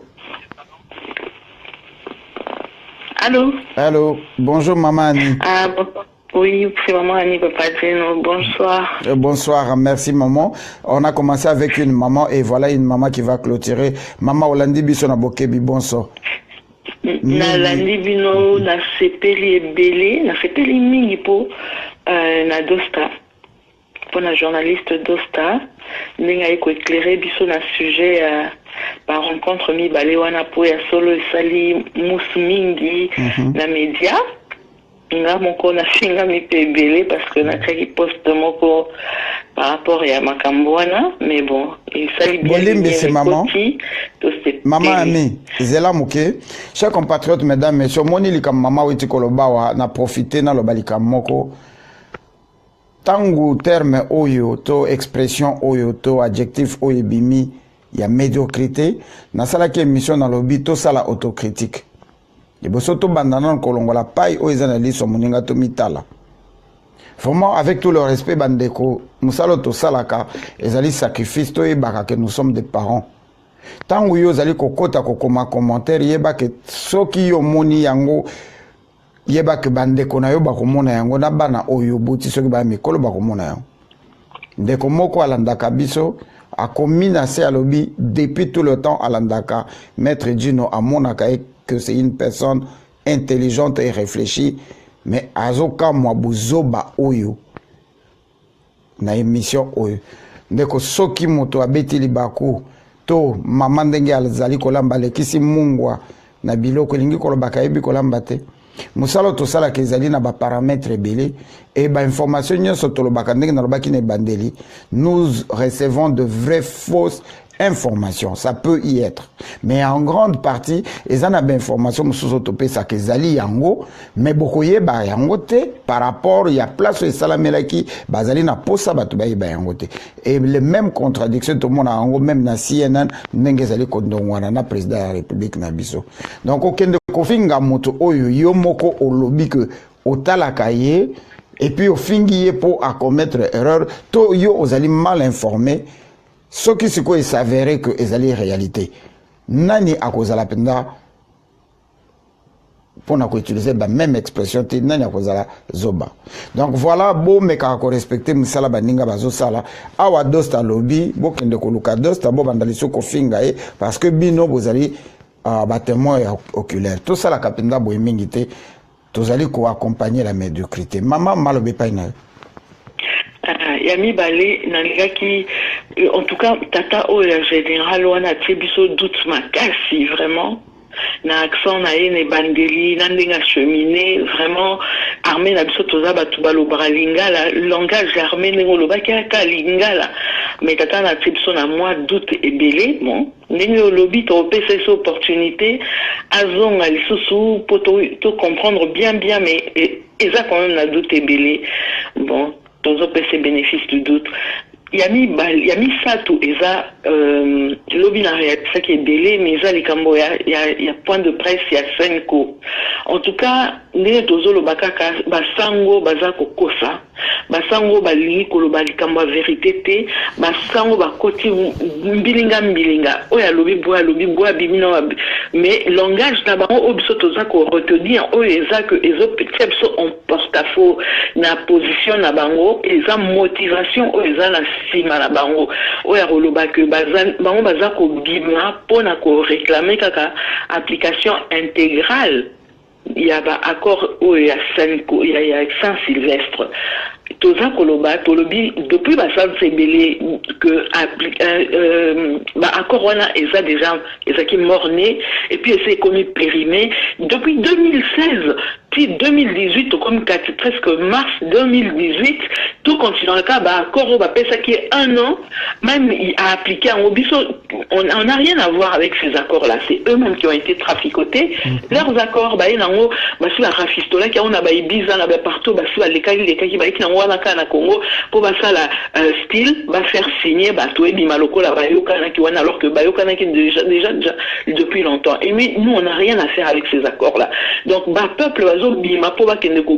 Allô? Allô, bonjour maman Annie. Ah, bon. Oui, c'est maman Annie Papadino. Bonsoir. Bonsoir, merci maman. On a commencé avec une maman et voilà une maman qui va clôturer. Maman Olandi Bissona Bokebi, bonsoir. Na landi bino na sepeli ebele na sepeli mingi po na Dosta pour la journaliste Dosta ndenge ayeko éclairer biso na sujet par rencontre mibale wana po ya solo esali musu mingi na média nga moko na finga mipe ebele parce que na kaki poste moko par rapport à makambo wana mais bon esali bien Bolimbi c'est maman. Maman Ami, Zela Mouké, chers compatriotes, mesdames, messieurs, moni likam mama witi kolobawa na profiter na lobalika moko. Tangu terme oyo to expression oyo to adjectif oyo bimi ya médiocrité na sala ki émission na lobi to sala autocritique. Yeboso to bandana kolongola paille oyo ezana liso moninga to mitala. Vraiment avec tout le respect bandeko, musalo to salaka ezali sacrifice to ebaka que nous sommes des parents. Tangu yo zali kokota kokoma commentaire yeba ke soki yo moni yango yeba ke bandeko na yo bakomona yango na bana oyo buti soki ba mikolo bakomona yango ndeko moko alandaka biso akomina se alobi depuis tout le temps alandaka Maître Dino amonaka que c'est une personne intelligente et réfléchie mais azoka mwa buzoba oyo na émission oyo ndeko soki moto abeti libaku to mama ndenge alzali kolamba lekisi mungwa na biloko lingi kolobaka yebi kolamba te musalo to sala kezali na ba paramètres belé et ba information nyonso tolobaka ndenge na lobaki na bandeli nous recevons de vraies fausses informations, ça peut y être mais en grande partie ils en a bien information musuzo topé ça kezali yango mais bokoye ba yango te par rapport il y a place et salamelaki bazali na posa batu ba yango te et les mêmes contradictions tout le monde yango même na CNN ndenge zali kondongwana na président de la République na biso donc okende kofinga moto oyo yo moko olobi que otalaka ye et puis ofingi ye pour à commettre erreur to yo ozali mal informé. Ce qui s'avérait que ezali réalité. Nani akozala penda pour na ko utiliser la même expression te nani akozala zoba. Donc voilà bo meka ko respecter musala baninga bazo sala awa Dosta lobby bo kende ko luka Dosta bo bandaliso ko finga parce que bino bozali ba témoin oculaire. Tout ça la kapenda bo emingité tozali ko accompagner la médiocrité. Maman malobe pa ina. Yami Balé, Nalgaki, en tout cas, Tata O, la générale, on a biso doute makasi, vraiment. na accent na ye ne bandeli na ndenga cheminer vraiment armée na biso toza batu balobaka lingala langage armé ndenge olobaki aka lingala mais tata na tie biso na mois d'août ebele bon ndenge olobi topesa biso opportunité azonga lisusu po to comprendre bien mais eza quand même na doute ebele bon tozopesa bénéfice du doute Yami Sato eza lobby na réaction qui est belé mais ça les cambo y a point de presse il y a 5 en tout cas les tozolo bakaka basango bazako kosa basango bali koloba likambo vérité te basango bakoti mbilinga oya lobby bois bimino mais langage na bango obiso tozako retenir oyo eza que ezo petso en porte-à-faux na position na bango eza motivation oyo eza na sima na bango oya koloba que bango bazako bima pona ko réclamer kaka application intégrale il y a un accord où il y a Saint-Sylvestre. Toza koloba tolobi depuis basal sebele que accord wana eza déjà qui morné et puis c'est comme périmé depuis 2016 puis 2018 comme presque mars 2018 tout continue dans le cas accord au ça qui est 1 an même il a appliqué en obiso on n'a rien à voir avec ces accords là c'est eux-mêmes qui ont été traficotés leurs accords nango sur la rafistola qui on a Ibiza na partout sur les cas qui wana kana Congo pour ça la style va faire signer bateau et bimaloko la bayokana qui wana alors que bayokana qui déjà depuis longtemps et mais nous on n'a rien à faire avec ces accords là donc peuple bazo bima pour ba kende ko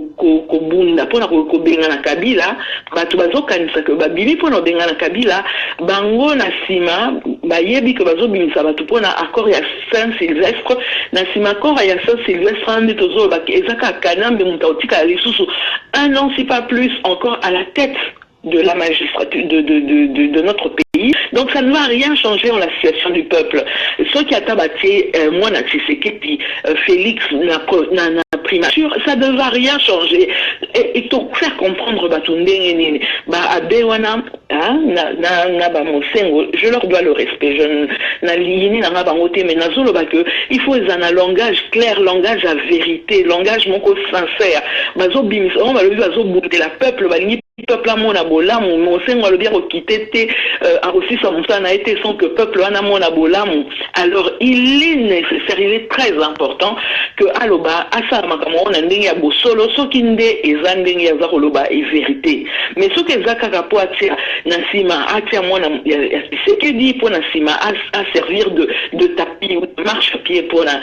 bunda pour na ko benga na kabila bato bazo kanisa que babili pour na benga na kabila bango na sima bayebi que bazo bimisa bato pour na accord ya Saint-Sylvestre na sima accord ya Saint-Sylvestre ande tozo ba ezaka kanambe mutautika lisusu 1 an si pas plus encore à la tête de la magistrature de notre pays. Donc ça ne va rien changer en la situation du peuple. Ce qui a tabaté moi na Tshisekedi Félix na primature, ça ne va rien changer et tout faire comprendre batundenge abewana na ba mosengo je leur dois le respect je na liini na bangote mais nazolo ba que il faut un langage clair langage à vérité langage moko sincère bazo bimisa on va le bazo bouter la peuple balingi peuple amona bolamu mosengo le bien quitter a aussi son a été sans que peuple amona bolamu alors il est nécessaire il est très important que aloba asa makamon ndenge ya bosolo sokinde ezandenge ya zakoloba et vérité mais ce que zakaka po atia nasima atia mona ce que dit pour nasima à servir de tapis ou de marche-pied pour la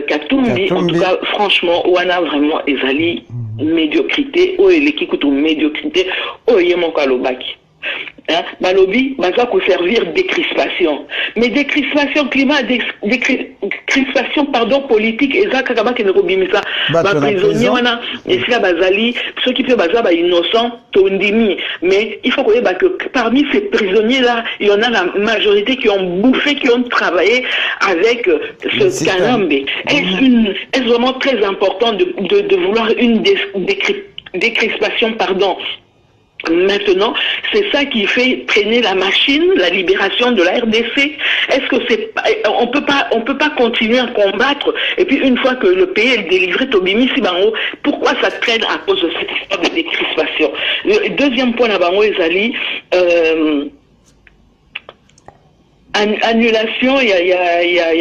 Katumbi en tout cas franchement wana vraiment ezali médiocrité ou l'équipe ou médiocrité ou yemo kalobaki balobi baza ko servir décrispation mais décrispation climat décrispation pardon politique ezaka kaba ke ne kobimisa ba prisonnier wana esika bazali ceux qui peut baza ba innocent tondimi mais il faut que parmi ces prisonniers là il y en a la majorité qui ont bouffé qui ont travaillé avec ce Kanambe est vraiment très important de vouloir une décrispation pardon. Maintenant, c'est ça qui fait traîner la machine, la libération de la RDC. Est-ce que on peut pas continuer à combattre et puis une fois que le pays est délivré Tobimi Sibango, pourquoi ça traîne à cause de cette histoire de décrispation? Le deuxième point à Bango Ezali, annulation, il y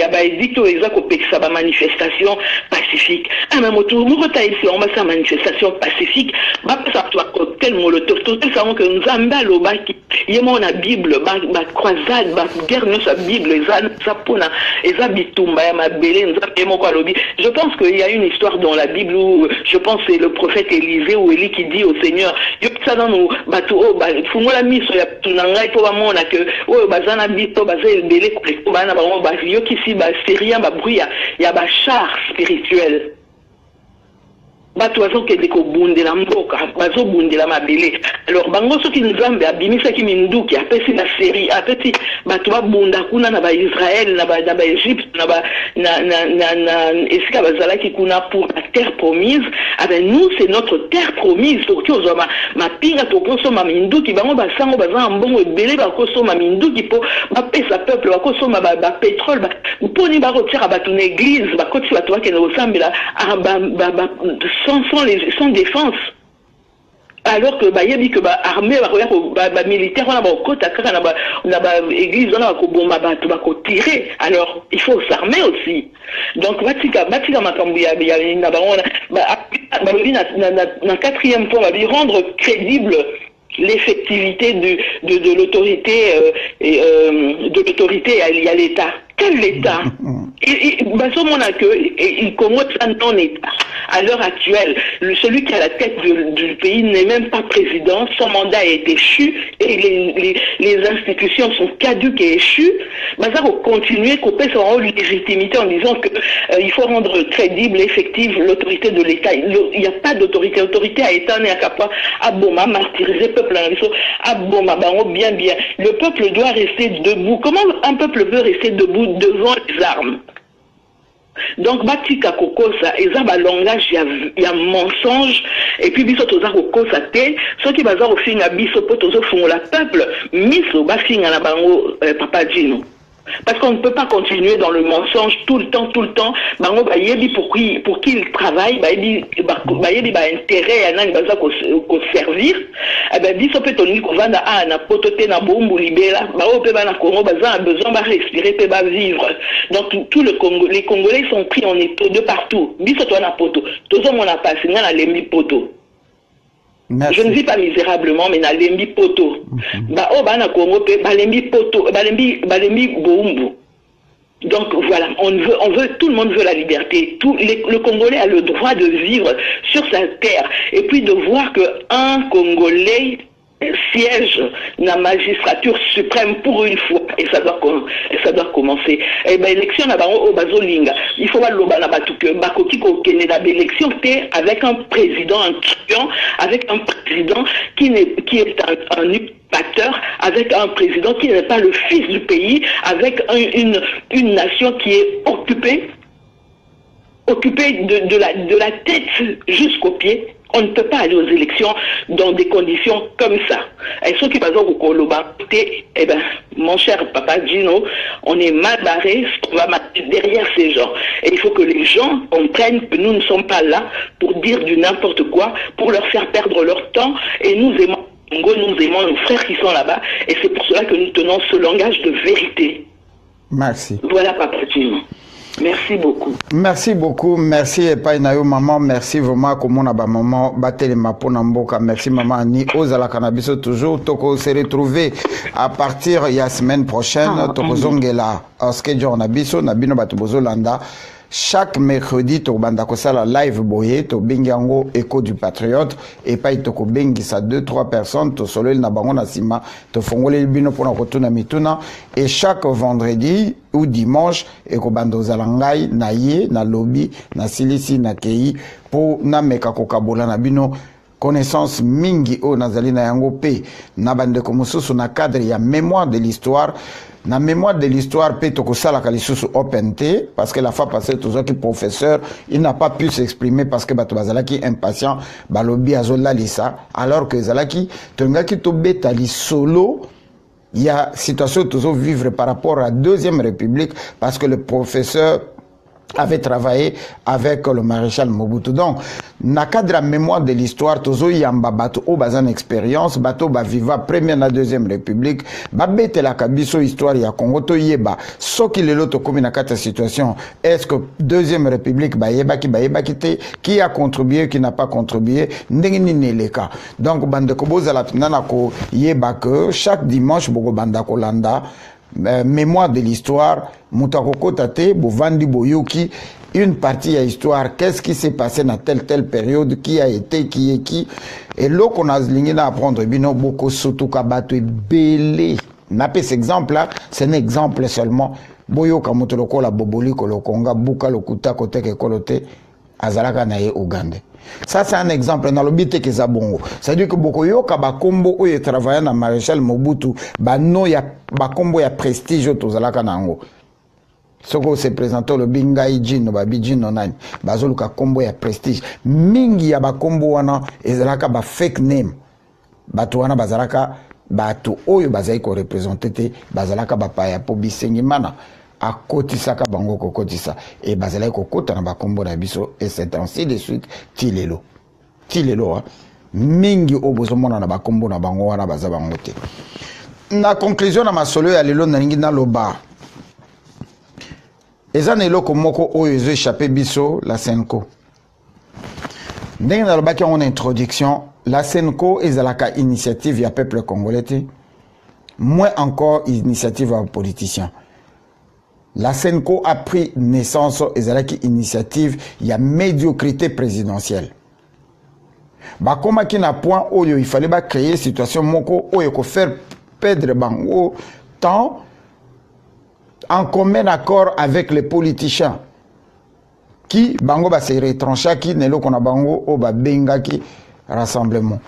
a édicto exact au ça va manifestation pacifique. Même autour nous ici on va faire manifestation pacifique. Bah ça toi cocktail molotov tout ça que nous amba loba qui yemo na Bible ba croisade ba guerre no sa Bible ça pona eza bitumba ya mabele nous yemo kwa lobi. Je pense qu'il y a une histoire dans la Bible où je pense c'est le prophète Élisée ou Élie qui dit au Seigneur yo ça dans nous bato o ba fungola miso ya tunanga ipo ba mona que o bazana bito belé bana bango ba yo kisi ba syria ba bruit ya ba char spirituel. bato bazokende kobundela mboka bazobundela mabele alors bango soki nzambe abimisaki minduki apesi na série apesi bato babunda kuna na baisraël na baegypte na esika bazalaki kuna pour la terre promise. Nous c'est notre terre promise tokoki ozwa mapinga tokosoma minduki bango basango baza mbongo ebele bakosoma minduki mpo bapesa peuple bakosoma bapétrole mponi bakotiaka bato na église bakoti bato bakende kosambela sans défense. Alors que bayebi que armée militaire on a kota kaka na église on a ko bomba bato ba ko tirer. Alors il faut s'armer aussi. Donc batika makambu ya na baona na quatrième point va rendre crédible l'effectivité de l'autorité de l'autorité à l'État. Quel État? Il commence un non-État. À l'heure actuelle, celui qui est à la tête du pays n'est même pas président, son mandat est échu et les institutions sont caduques et échues. Ça va continuer, couper son légitimité en disant qu'il faut rendre crédible, effective l'autorité de l'État. Il n'y a pas d'autorité. L'autorité a été à Boma, martyrisé le peuple, à Boma, bien. Le peuple doit rester debout. Comment un peuple peut rester debout devant les armes? Donc batika kokosa eza ba langage ya mensonge et puis biso toza kokosa te soki baza kofinga biso po tozo fungola peuple miso bafinga na bango Papa Dino. Parce qu'on ne peut pas continuer dans le mensonge tout le temps. Bango bayebi pour qui il travaille, bayebi intérêt à nani baza ko servir. Eh ben biso pe toni ko vanda na potote na bombu libela, ba o pe bana Congo baza besoin ba respirer pe ba vivre. Donc les Congolais sont pris en étau de partout. Biso to na poto, tozo mona passe na lembi poto. Merci. Je ne vis pas misérablement, mais na lembi poto. Bana Congo pe balembi poto, balembi boumbu. Donc voilà, tout le monde veut la liberté. Le Congolais a le droit de vivre sur sa terre. Et puis de voir qu'un Congolais siège dans la magistrature suprême pour une fois, et ça doit commencer. Et ben élection na bango au bazolinga. Il faut pas loba na batuke bakoki ko kene na élection avec un président un truand, avec un président qui est un usurpateur, avec un président qui n'est pas le fils du pays, avec une nation qui est occupée de la tête jusqu'aux pieds. On ne peut pas aller aux élections dans des conditions comme ça. Et ceux qui passent au Koloba, eh ben, mon cher Papa Dino, on est mal barré, on va mettre derrière ces gens. Et il faut que les gens comprennent que nous ne sommes pas là pour dire du n'importe quoi, pour leur faire perdre leur temps. Et nous aimons nos frères qui sont là-bas. Et c'est pour cela que nous tenons ce langage de vérité. Merci. Voilà Papa Dino. Merci beaucoup. Merci beaucoup. Merci Epai Nayo maman. Merci vraiment comme on a ba maman batele mapona mboka. Merci maman Ani Ozala Cannabis toujours. Toko se retrouver à partir de la semaine prochaine. Toko zongela schedule na biso na bino bato bozolanda. Chaque mercredi, to banda kosala live boye, to bingango Écho du Patriote, et pas toko bengi sa 2-3 personnes, to solo na bango na sima, to fongole bino pona kotuna mituna, et chaque vendredi ou dimanche, Eko bando zalangai, na ye, na lobby, na silisi, na kei, po na meka kokabola na bino, connaissance mingi o nazali na yango pe, na bande komususu na cadre ya mémoire de l'histoire, na mémoire de l'histoire, Petoko Salaka lisusu OpenT, parce que la fois passée, tout qui professeur, il n'a pas pu s'exprimer parce que Bato Bazalaki impatient, Balobi Azola Lisa, alors que Zalaki, Tongaki Tobetali solo, il y a situation toujours vivre par rapport à la Deuxième République, parce que le professeur avait travaillé avec le maréchal Mobutu. Donc, na cadre mémoire de l'histoire, tozo yamba bato o bazan expérience, bato ba viva première na deuxième république, ba bete la kabiso histoire ya Congo to yeba. So ki le loto komi na kata situation, est-ce que deuxième république ba yeba ki te, qui a contribué, qui n'a pas contribué, ndenge ni neleka. Donc, bande ko bozala nana ko yeba que chaque dimanche bogo banda ko landa, mémoire de l'histoire, Moutako Tate, Bovandi Boyoki, une partie à l'histoire, qu'est-ce qui s'est passé dans telle période, qui a été, qui est qui. Et là qu'on a ligné à apprendre, bino boko soto kabato et belé. Napé cet exemple-là, c'est un exemple seulement. Boyoka motoloko la boboli kolokonga, buka lokuta kote ke kolote, azalaka nae Ouganda. Ça, c'est un exemple. Dans le but que ça bongo. C'est-à-dire que beaucoup yo kaba kombo ou travaille dans Maréchal Mobutu, ba no ya ba kombo ya prestige au tozalaka nango. Ce que se présenté le bingai jino ba bijino nani, bazoluka kombo ya prestige. Mingi ya ba kombo wana ezalaka ba fake name. Batu wana bazalaka batu oyo bazali ko représenter te bazalaka ba pa ya po bisengimana. A kotisaka bango kokotisa et bazalaki kokota na bakombo na biso et c'est ainsi de suite tilelo mingi obozomona na bakombo na bango wana baza bango te. Na conclusion na masolo ya lelo na lingi na loba eza na eloko moko oyo ezo échappé biso la Senko. Ndenge na lobaki en introduction, la Senko ezalaka initiative ya peuple congolais te, moins encore initiative ya politiciens. La Senko a pris naissance ezalaki initiative ya médiocrité présidentielle. Ba koma ki na point oyo il fallait ba créer situation moko oyo ko faire perdre bango temps en commun accord avec les politiciens qui bango ba se retrancha ki nelo kona bango o ba benga ki rassemblement.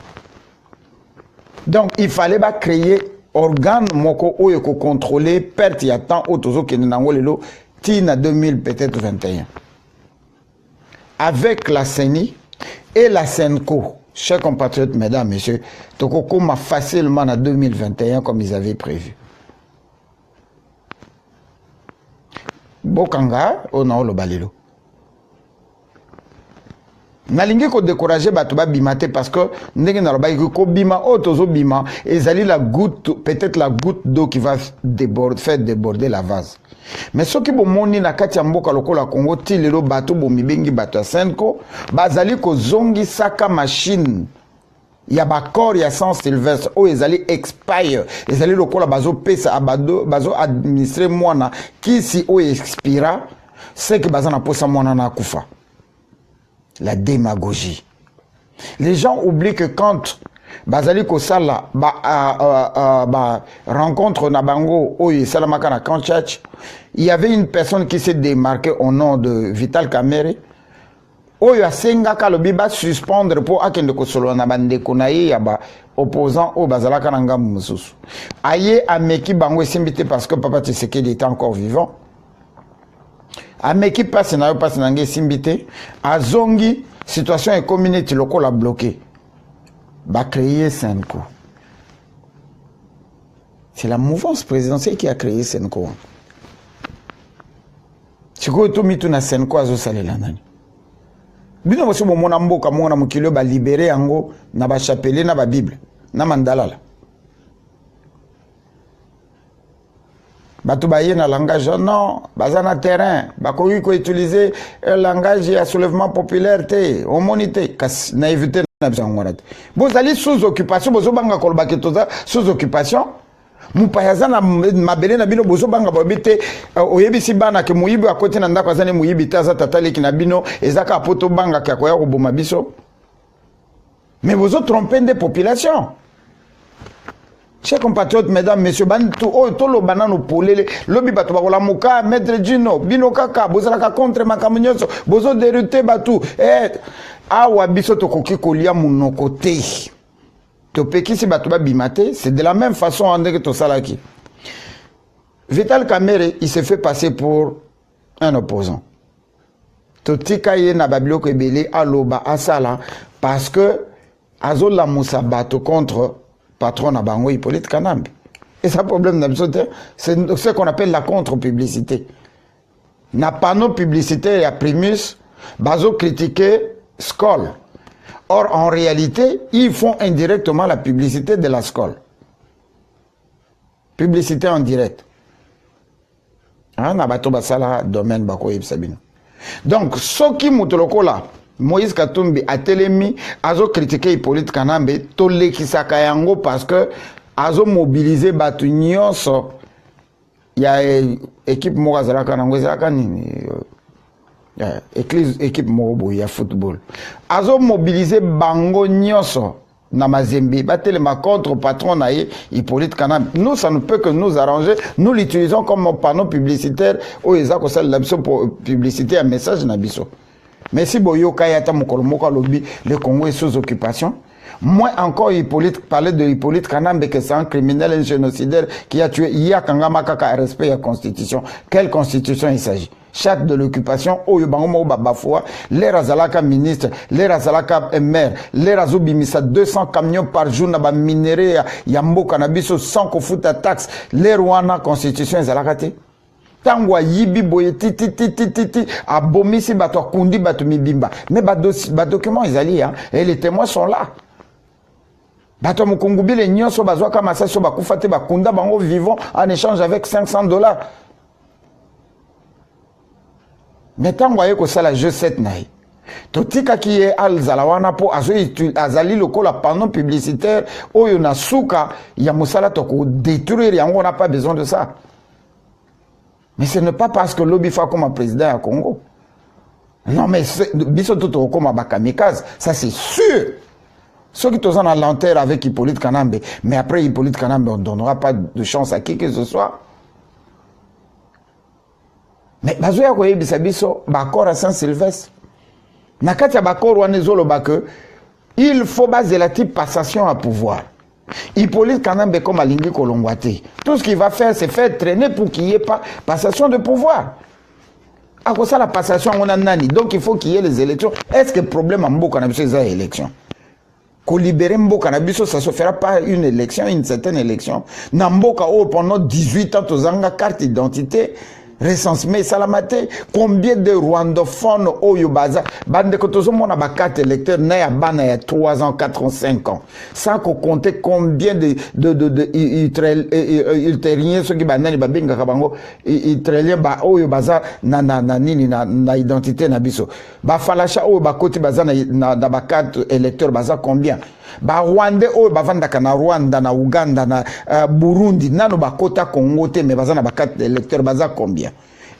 Donc il fallait ba créer organe moko oyo ko contrôler perte ya temps otozo kene nango lelo tina 2000 peut-être 21. Avec la CENI et la Senko, chers compatriotes, mesdames, messieurs, toko koma facilement en 2021 comme ils avaient prévu. Bokanga ona lo balelo. Nalingi ko décourager bato ba bimate parce que ndenge na loba ko bima otozo bima ezali la goutte, peut-être la goutte d'eau qui va déborder, faire déborder la vase. Mais ce qui bo moni na kati ya mboka lokola Congo tilelo bato bo mibengi bato Senko bazali ko zongi saka machine ya bakor ya Saint Sylvestre o ezali expire ezali lokola bazo pesa abado bazo administrer mwana kisi o expira c'est que bazana posa mwana na kufa. La démagogie. Les gens oublient que quand Bazali Kosala rencontre Nabango Oye Salamaka na Kanchach, il y avait une personne qui s'est démarquée au nom de Vital Kamerhe. Oyo asenga ka lobi ba suspendre pour akende kosolo na bande konaye ya ba opposant au bazalaka na ngambu mususu. Aye ameki bango esimbité parce que Papa Tshisekedi était encore vivant. Ameki passe na yo passe na nge simbité azongi situation et communauté locale bloquée ba créer Senko. C'est la mouvance présidentielle qui a créé Senko. Siko to mitu na Senko azo salela nani. Bino boso mona mboka mona mukilo ba libérer yango na ba chapelle na ba Bible na mandala. Bato baye na langage non, bazana terrain, bakoki ko utiliser un langage ya soulèvement populaire te, homonité, kas naïveté na bizangwana. Bozali sous occupation, bozo banga kolba ketoza sous occupation. Mupayaza na mabele na bino bozo banga bobite oyebisi bana ke muyibi akote na ndako azane muyibi taza tatali ki na bino ezaka poto banga ka koya ko boma biso. Mais bozo tromper des populations. Chers compatriotes, mesdames, messieurs, tolo banano polele, lobi batu bakola muka, maître Gino, bino kaka, bozalaka contre makamunyoso, bozo derute batu, awa biso tokoki kolia munoko te. Topeki si batu ba bimate, c'est de la même façon en que to salaki. Vital Kamerhe, il s'est fait passer pour un opposant. Totika ye na babiloko ebele aloba asala parce que azola musa bato contre patron na bango Hippolyte Kanambe. Et ça problème c'est ce qu'on appelle la contre-publicité. Na panneau publicitaire à Primus, bazo critiquer Skol. Or en réalité, ils font indirectement la publicité de la Skol. Publicité en direct. Na bato basala domaine bako yebsabino. Donc ce qui mutoloko là Moïse Katumbi a télémi, azo critiqué Hippolyte Kanambe, tolé ki sakayango parce que azo mobilisé batu nyonso. Ya équipe Morazala Kanango Zaka nini. Équipe Morobo ya football. Azo mobilisé bango nyonso na Mazembe, batele ma contre patron na Hippolyte Kanambe. Nous ça ne peut que nous arranger, nous l'utilisons comme panneau publicitaire ou ezako sal la biso pour publicité un message na biso. Mais si Boyoka Yata Mokolomoka Lobby, le Congo est sous occupation, moi encore, Hippolyte parlait de Hippolyte Kanambe, que c'est un criminel, un génocidaire qui a tué. Il y a Kangama Kaka respect à la Constitution. Quelle Constitution il s'agit? Charte de l'occupation, Oyobangomo Babafoua, les Razalaka ministre, les Razalaka maire, les Razobimisa 200 camions par jour, Naba minéré, Yambo Cannabis, 100 kofuta taxe, les Rwanda Constitution, Zalakate. Tangwa yibi boye titi abomisi bato kundi bato mibimba mais ba documents ils allient hein et les témoins sont là bato mukungubi les nyonso bazwa kama ça so bakufate bakunda bango vivant en échange avec $500 mais tangwa yeko sala jeu 7 naï totika ki ye alzalawana po azali lokola panneau publicitaire oyo na suka ya musala toko détruire yango on n'a pas besoin de ça. Mais ce n'est pas parce que l'Obifa comme président à Congo. Non, mais Bissoto comme Bakamikaze, ça c'est sûr. Ceux qui sont en lenteur avec Hippolyte Kanambe, mais après Hippolyte Kanambe, on ne donnera pas de chance à qui que ce soit. Mais Bazoya Koye Bissabiso, Bakor à Saint-Sylvestre. Nakatia Bakor Wanezolo Bake, il faut baser la type passation à pouvoir. Hippolyte Kanambe comme Alingi Kolongwate. Tout ce qu'il va faire, c'est faire traîner pour qu'il n'y ait pas passation de pouvoir. À cause de la passation, on a nani. Donc il faut qu'il y ait les élections. Est-ce que le problème en Mboka Nabiso, c'est les élections? Qu'on libère Mboka Nabiso, ça ne se fera pas une élection, une certaine élection. Namboka, pendant 18 ans, tu as une carte d'identité. Recensement salamate combien de rwandophones oyo baza bande kotozo mona ba carte électeur na ya bana ya 3 ans 4 ans 5 ans sans compter combien de ultériens ceux qui banani babenga kabango ultériens ba oyo baza na nini na identité na biso ba falasha oyo ba koti baza na ba carte électeur baza combien ba Rwandais oyo bavandaka na Rwanda na Uganda na Burundi nano bakota Congo te mais baza na ba carte électeur baza combien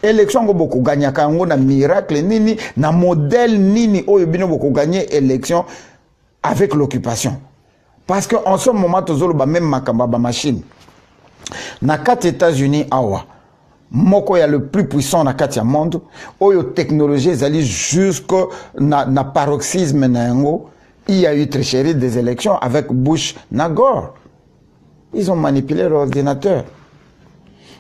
élection ngo boko gagner kango na miracle nini na modèle nini oyo bino boko gagner élection avec l'occupation parce que en ce moment tozolo ba même makamba ba machine na 4 États-Unis awa moko ya le plus puissant na 4 monde oyo technologie ezali jusqu'au na paroxysme na yango. Il y a eu tricherie des élections avec Bush Nagor. Ils ont manipulé l'ordinateur.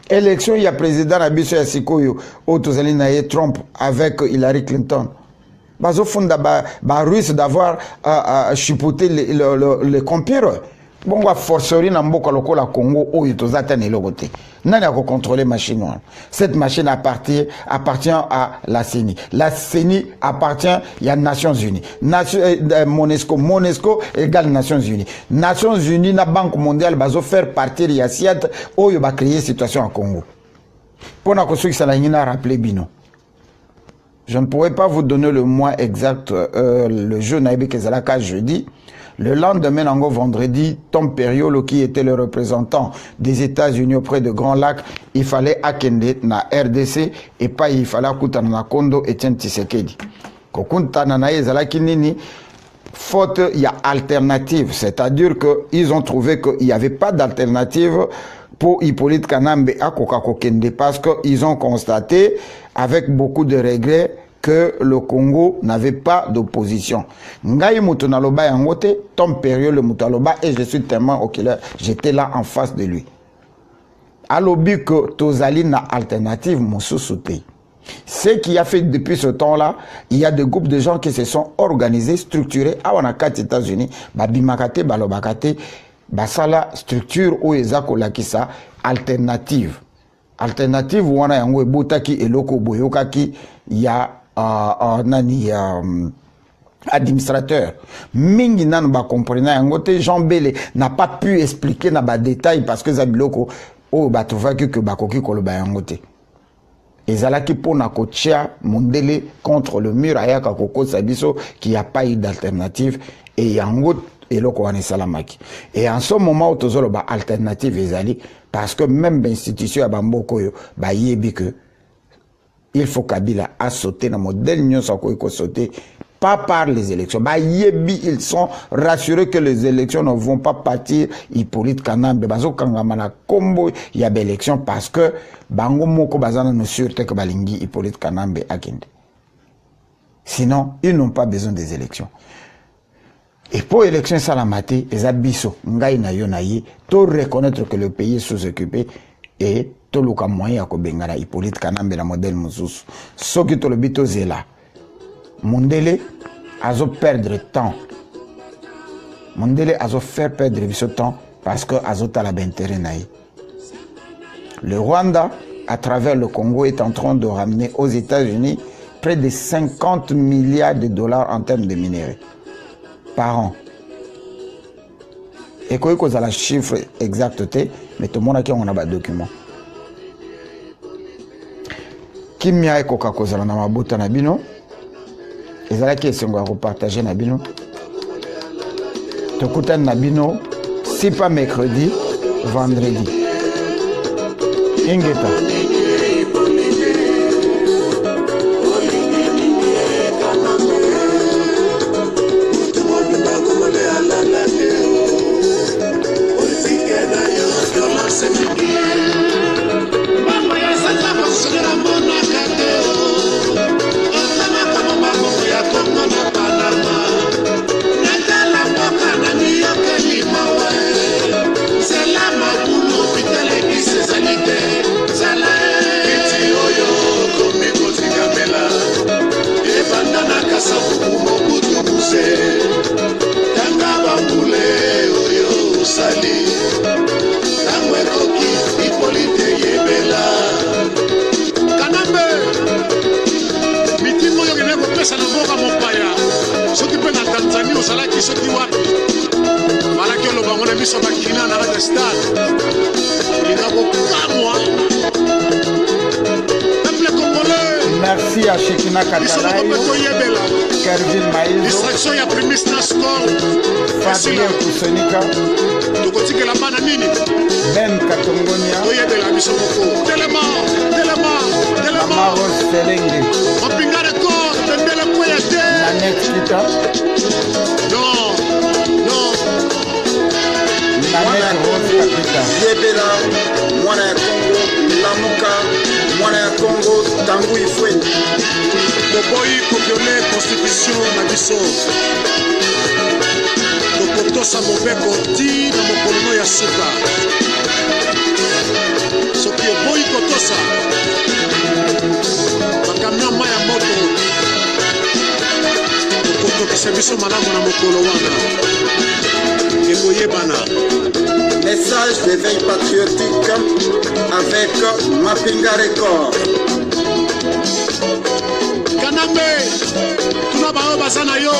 Élection, il y a président Abisso Yassikoyo, Otozali Trump avec Hillary Clinton. Bazo funda ba russe d'avoir chipoté les computers. Bon, on va forcer na mboka lokola Congo o itozata ne lokote. Nani a contrôler machine noire. Cette machine appartient à la CENI. La CENI appartient à les Nations Unies. Monesco égale Nations Unies. Nations Unies na Banque mondiale bazo faire partir ya siat o yo ba créer situation en Congo. Pour na kosu ki sala ngina rappeler bino. Je ne pourrais pas vous donner le mois exact le jour naïbe kezalaka jeudi. Le lendemain, vendredi, Tom Periolo, qui était le représentant des États-Unis auprès de Grand Lac, il fallait akende na RDC et pas il fallait kutana na Kondo Etienne Tshisekedi. Kokuntana na ezalaki nini, faute il y a alternative, c'est-à-dire qu'ils ont trouvé qu'il n'y avait pas d'alternative pour Hippolyte Kanambe à Kokakokende parce qu'ils ont constaté avec beaucoup de regrets que le Congo n'avait pas d'opposition. Ngai Moutonaloba yangote, Tom Periolo le Moutaloba, et je suis tellement oculaire, j'étais là en face de lui. Alobi que Tozali na alternative Moussoussouté. Ce qui a fait depuis ce temps-là, il y a des groupes de gens qui se sont organisés, structurés, à Wanakat États-Unis, Babimakate, Balobakate, Basala structure ou Ezako Lakisa, alternative. Alternative, Wana Yango Boutaki et Loko Boyokaki, il y a administrateur. Mingi nan ba comprena yangote Jean Bélé n'a pas pu expliquer na ba détail parce que Zabiloko o ba tovaki que bakoki koloba yangote. Ezalaki pona kotia mondele contre le mur ayaka koko sabiso qui a pas eu d'alternative et yangot eloko wane salamaki. Et en ce moment où tozolo ba alternative ezali parce que même l'institution ya bamboko yo ba yebi que il faut Kabila a sauté dans le modèle Union Sako sauter pas par les élections. Bah yebi ils sont rassurés que les élections ne vont pas partir Hippolyte Kanambe bazo kangamana kombo il y a des élections parce que bango moko bazana ne sûreté que balingi Hippolyte Kanambe akende. Sinon, ils n'ont pas besoin des élections. Et pour l'élection salamate, les abisso, ngai na yo na ye, to reconnaître que le pays est sous-occupé et to luka moyen ya ko bengana Hippolyte Kanambe na modèle mususu. Soki to le bito zela. Mondele azo perdre temps. Mondele azo faire perdre ce temps parce que azo tala bentéré na ye. Le Rwanda, à travers le Congo, est en train de ramener aux États-Unis près de 50 milliards de dollars en termes de minerais par an. Et quoi que la chiffre exact, mais tout le monde a des documents. Qui m'a dit que Coca-Cola na mabota na bino, et ça qui est ce qu'on va repartager na bino. Tout le na bino, si pas mercredi, vendredi. Ingeta. Merci à Shekina Katalayo, Kervin Maïzo, Fabien Koussonika, Ben Katongonia, Amaros Selenge, Nanette Kita, Nanette Rose Kapita, Yebela, Mwana ya Congo, Lamuka, Mwana ya Congo, Tangu Ifwe. Boboyi kopiole constitution na biso. Tokotosa mobeko ti na mokolono ya suka. Soki oboyi kotosa, makamia ma ya moto. Tokotokisa biso malamu na mokolo wana. Message d'éveil patriotique avec Mapinga Record. Kanambe, tuna bao bazana yo.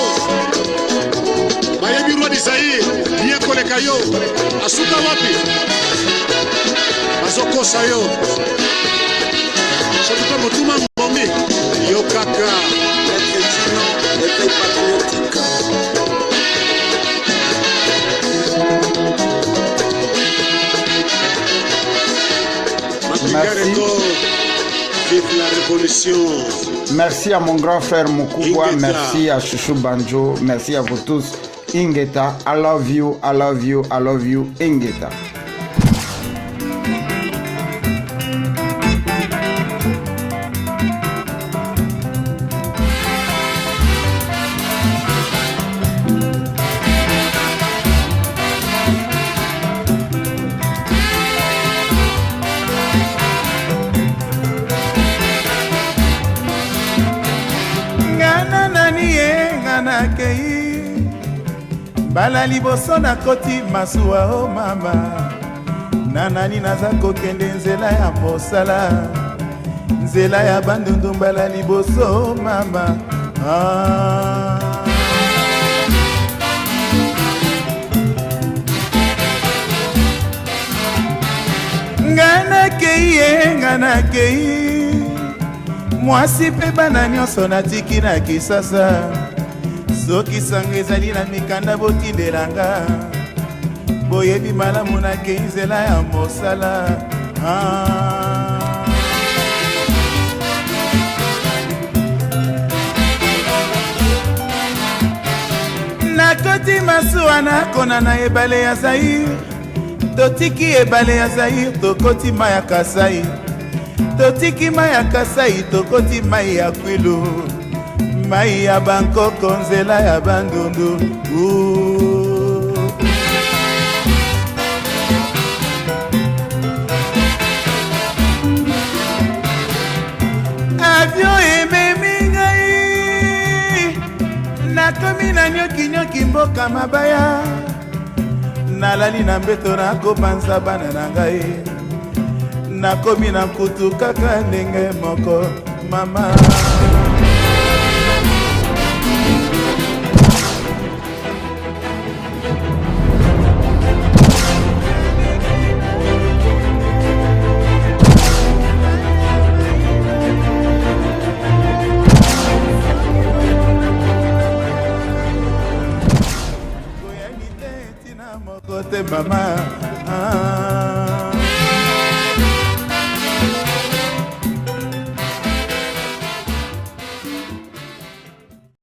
Bayebi roi d'Isaïe, bien koleka yo. Asuka wapi? Azokosa yo. Sokuto motuma mbomi. Yo kaka. Maître Gino, éveil patriotique. Merci. Vive la révolution. Merci à mon grand frère Mukubwa, merci à Chouchou Banjo, merci à vous tous. Ingeta, I love you, I love you, I love you, Ingeta. Bala liboso na koti masuwa o mama nanani naza kokende nzela ya mosala nzela ya bandundu mbala liboso o mama ngana kei ngana kei mwasi pe bana nyonso natiki na kisasa soki sango ezali na mikanda botindelanga boyebi malamu nakei nzela ya mosala nakoti masuwa nakona na ebale ya Zaire totiki ebale ya Zaire tokoti mai ya Kasai totiki mai ya Kasai tokoti mai ya Kwilu mai ya bankoko nzela ya bandundu avion ememi ngai nakomi na nyokinyoki mboka mabaya nalali na mbeto nakopanza bana na ngai nakomi na kutu kaka ndenge moko mama koyangi te ntina moko te mama